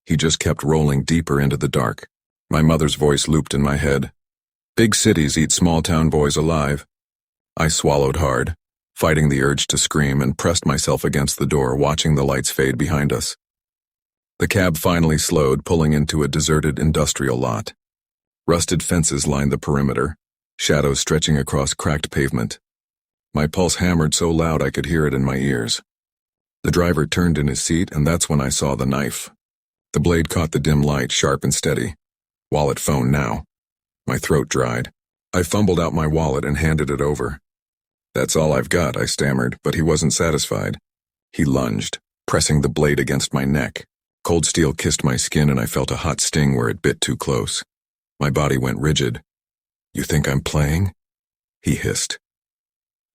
He just kept rolling deeper into the dark. My mother's voice looped in my head. "Big cities eat small-town boys alive." I swallowed hard, fighting the urge to scream, and pressed myself against the door, watching the lights fade behind us. The cab finally slowed, pulling into a deserted industrial lot. Rusted fences lined the perimeter, shadows stretching across cracked pavement. My pulse hammered so loud I could hear it in my ears. The driver turned in his seat, and that's when I saw the knife. The blade caught the dim light, sharp and steady. Wallet, phone now. My throat dried. I fumbled out my wallet and handed it over. "That's all I've got," I stammered, but he wasn't satisfied. He lunged, pressing the blade against my neck. Cold steel kissed my skin, and I felt a hot sting where it bit too close. My body went rigid. "You think I'm playing?" he hissed.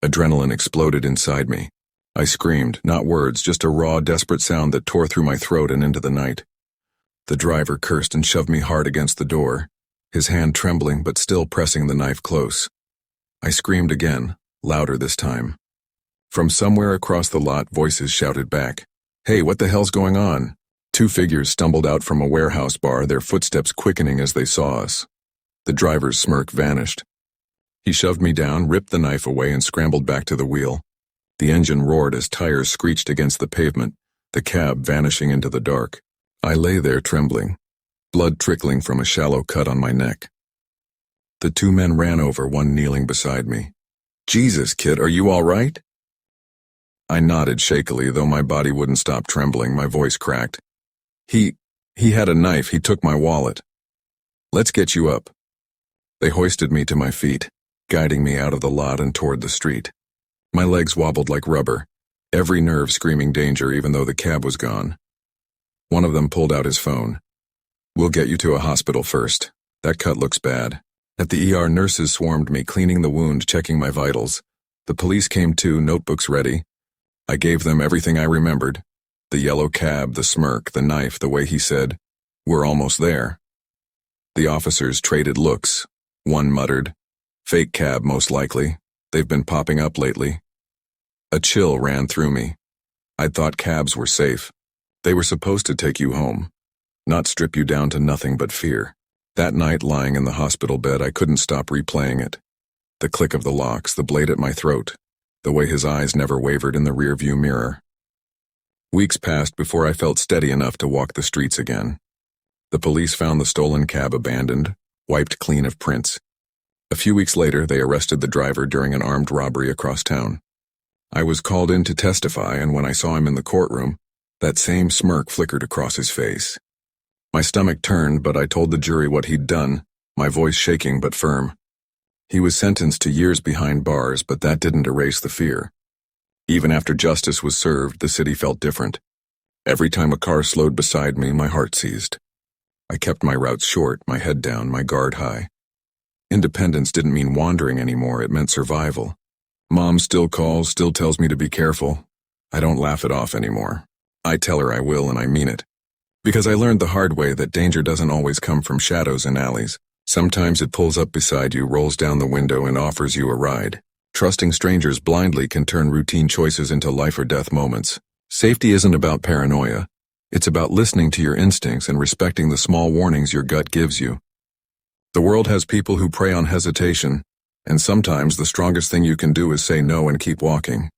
Adrenaline exploded inside me. I screamed, not words, just a raw, desperate sound that tore through my throat and into the night. The driver cursed and shoved me hard against the door, his hand trembling but still pressing the knife close. I screamed again, louder this time. From somewhere across the lot, voices shouted back, "Hey, what the hell's going on?" Two figures stumbled out from a warehouse bar, their footsteps quickening as they saw us. The driver's smirk vanished. He shoved me down, ripped the knife away, and scrambled back to the wheel. The engine roared as tires screeched against the pavement, the cab vanishing into the dark. I lay there trembling, blood trickling from a shallow cut on my neck. The two men ran over, one kneeling beside me. "Jesus, kid, are you all right?" I nodded shakily, though my body wouldn't stop trembling. My voice cracked. He had a knife. He took my wallet." "Let's get you up." They hoisted me to my feet, guiding me out of the lot and toward the street. My legs wobbled like rubber, every nerve screaming danger even though the cab was gone. One of them pulled out his phone. "We'll get you to a hospital first. That cut looks bad. At the ER, nurses swarmed me, cleaning the wound, checking my vitals. The police came too, notebooks ready. I gave them everything I remembered. The yellow cab, the smirk, the knife, the way he said, "We're almost there." The officers traded looks. One muttered, "Fake cab, most likely. They've been popping up lately." A chill ran through me. I'd thought cabs were safe. They were supposed to take you home, not strip you down to nothing but fear. That night, lying in the hospital bed, I couldn't stop replaying it. The click of the locks, the blade at my throat, the way his eyes never wavered in the rearview mirror. Weeks passed before I felt steady enough to walk the streets again. The police found the stolen cab abandoned, wiped clean of prints. A few weeks later, they arrested the driver during an armed robbery across town. I was called in to testify, and when I saw him in the courtroom, that same smirk flickered across his face. My stomach turned, but I told the jury what he'd done, my voice shaking but firm. He was sentenced to years behind bars, but that didn't erase the fear. Even after justice was served, the city felt different. Every time a car slowed beside me, my heart seized. I kept my routes short, my head down, my guard high. Independence didn't mean wandering anymore, it meant survival. Mom still calls, still tells me to be careful. I don't laugh it off anymore. I tell her I will, and I mean it. Because I learned the hard way that danger doesn't always come from shadows and alleys. Sometimes it pulls up beside you, rolls down the window, and offers you a ride. Trusting strangers blindly can turn routine choices into life or death moments. Safety isn't about paranoia. It's about listening to your instincts and respecting the small warnings your gut gives you. The world has people who prey on hesitation, and sometimes the strongest thing you can do is say no and keep walking.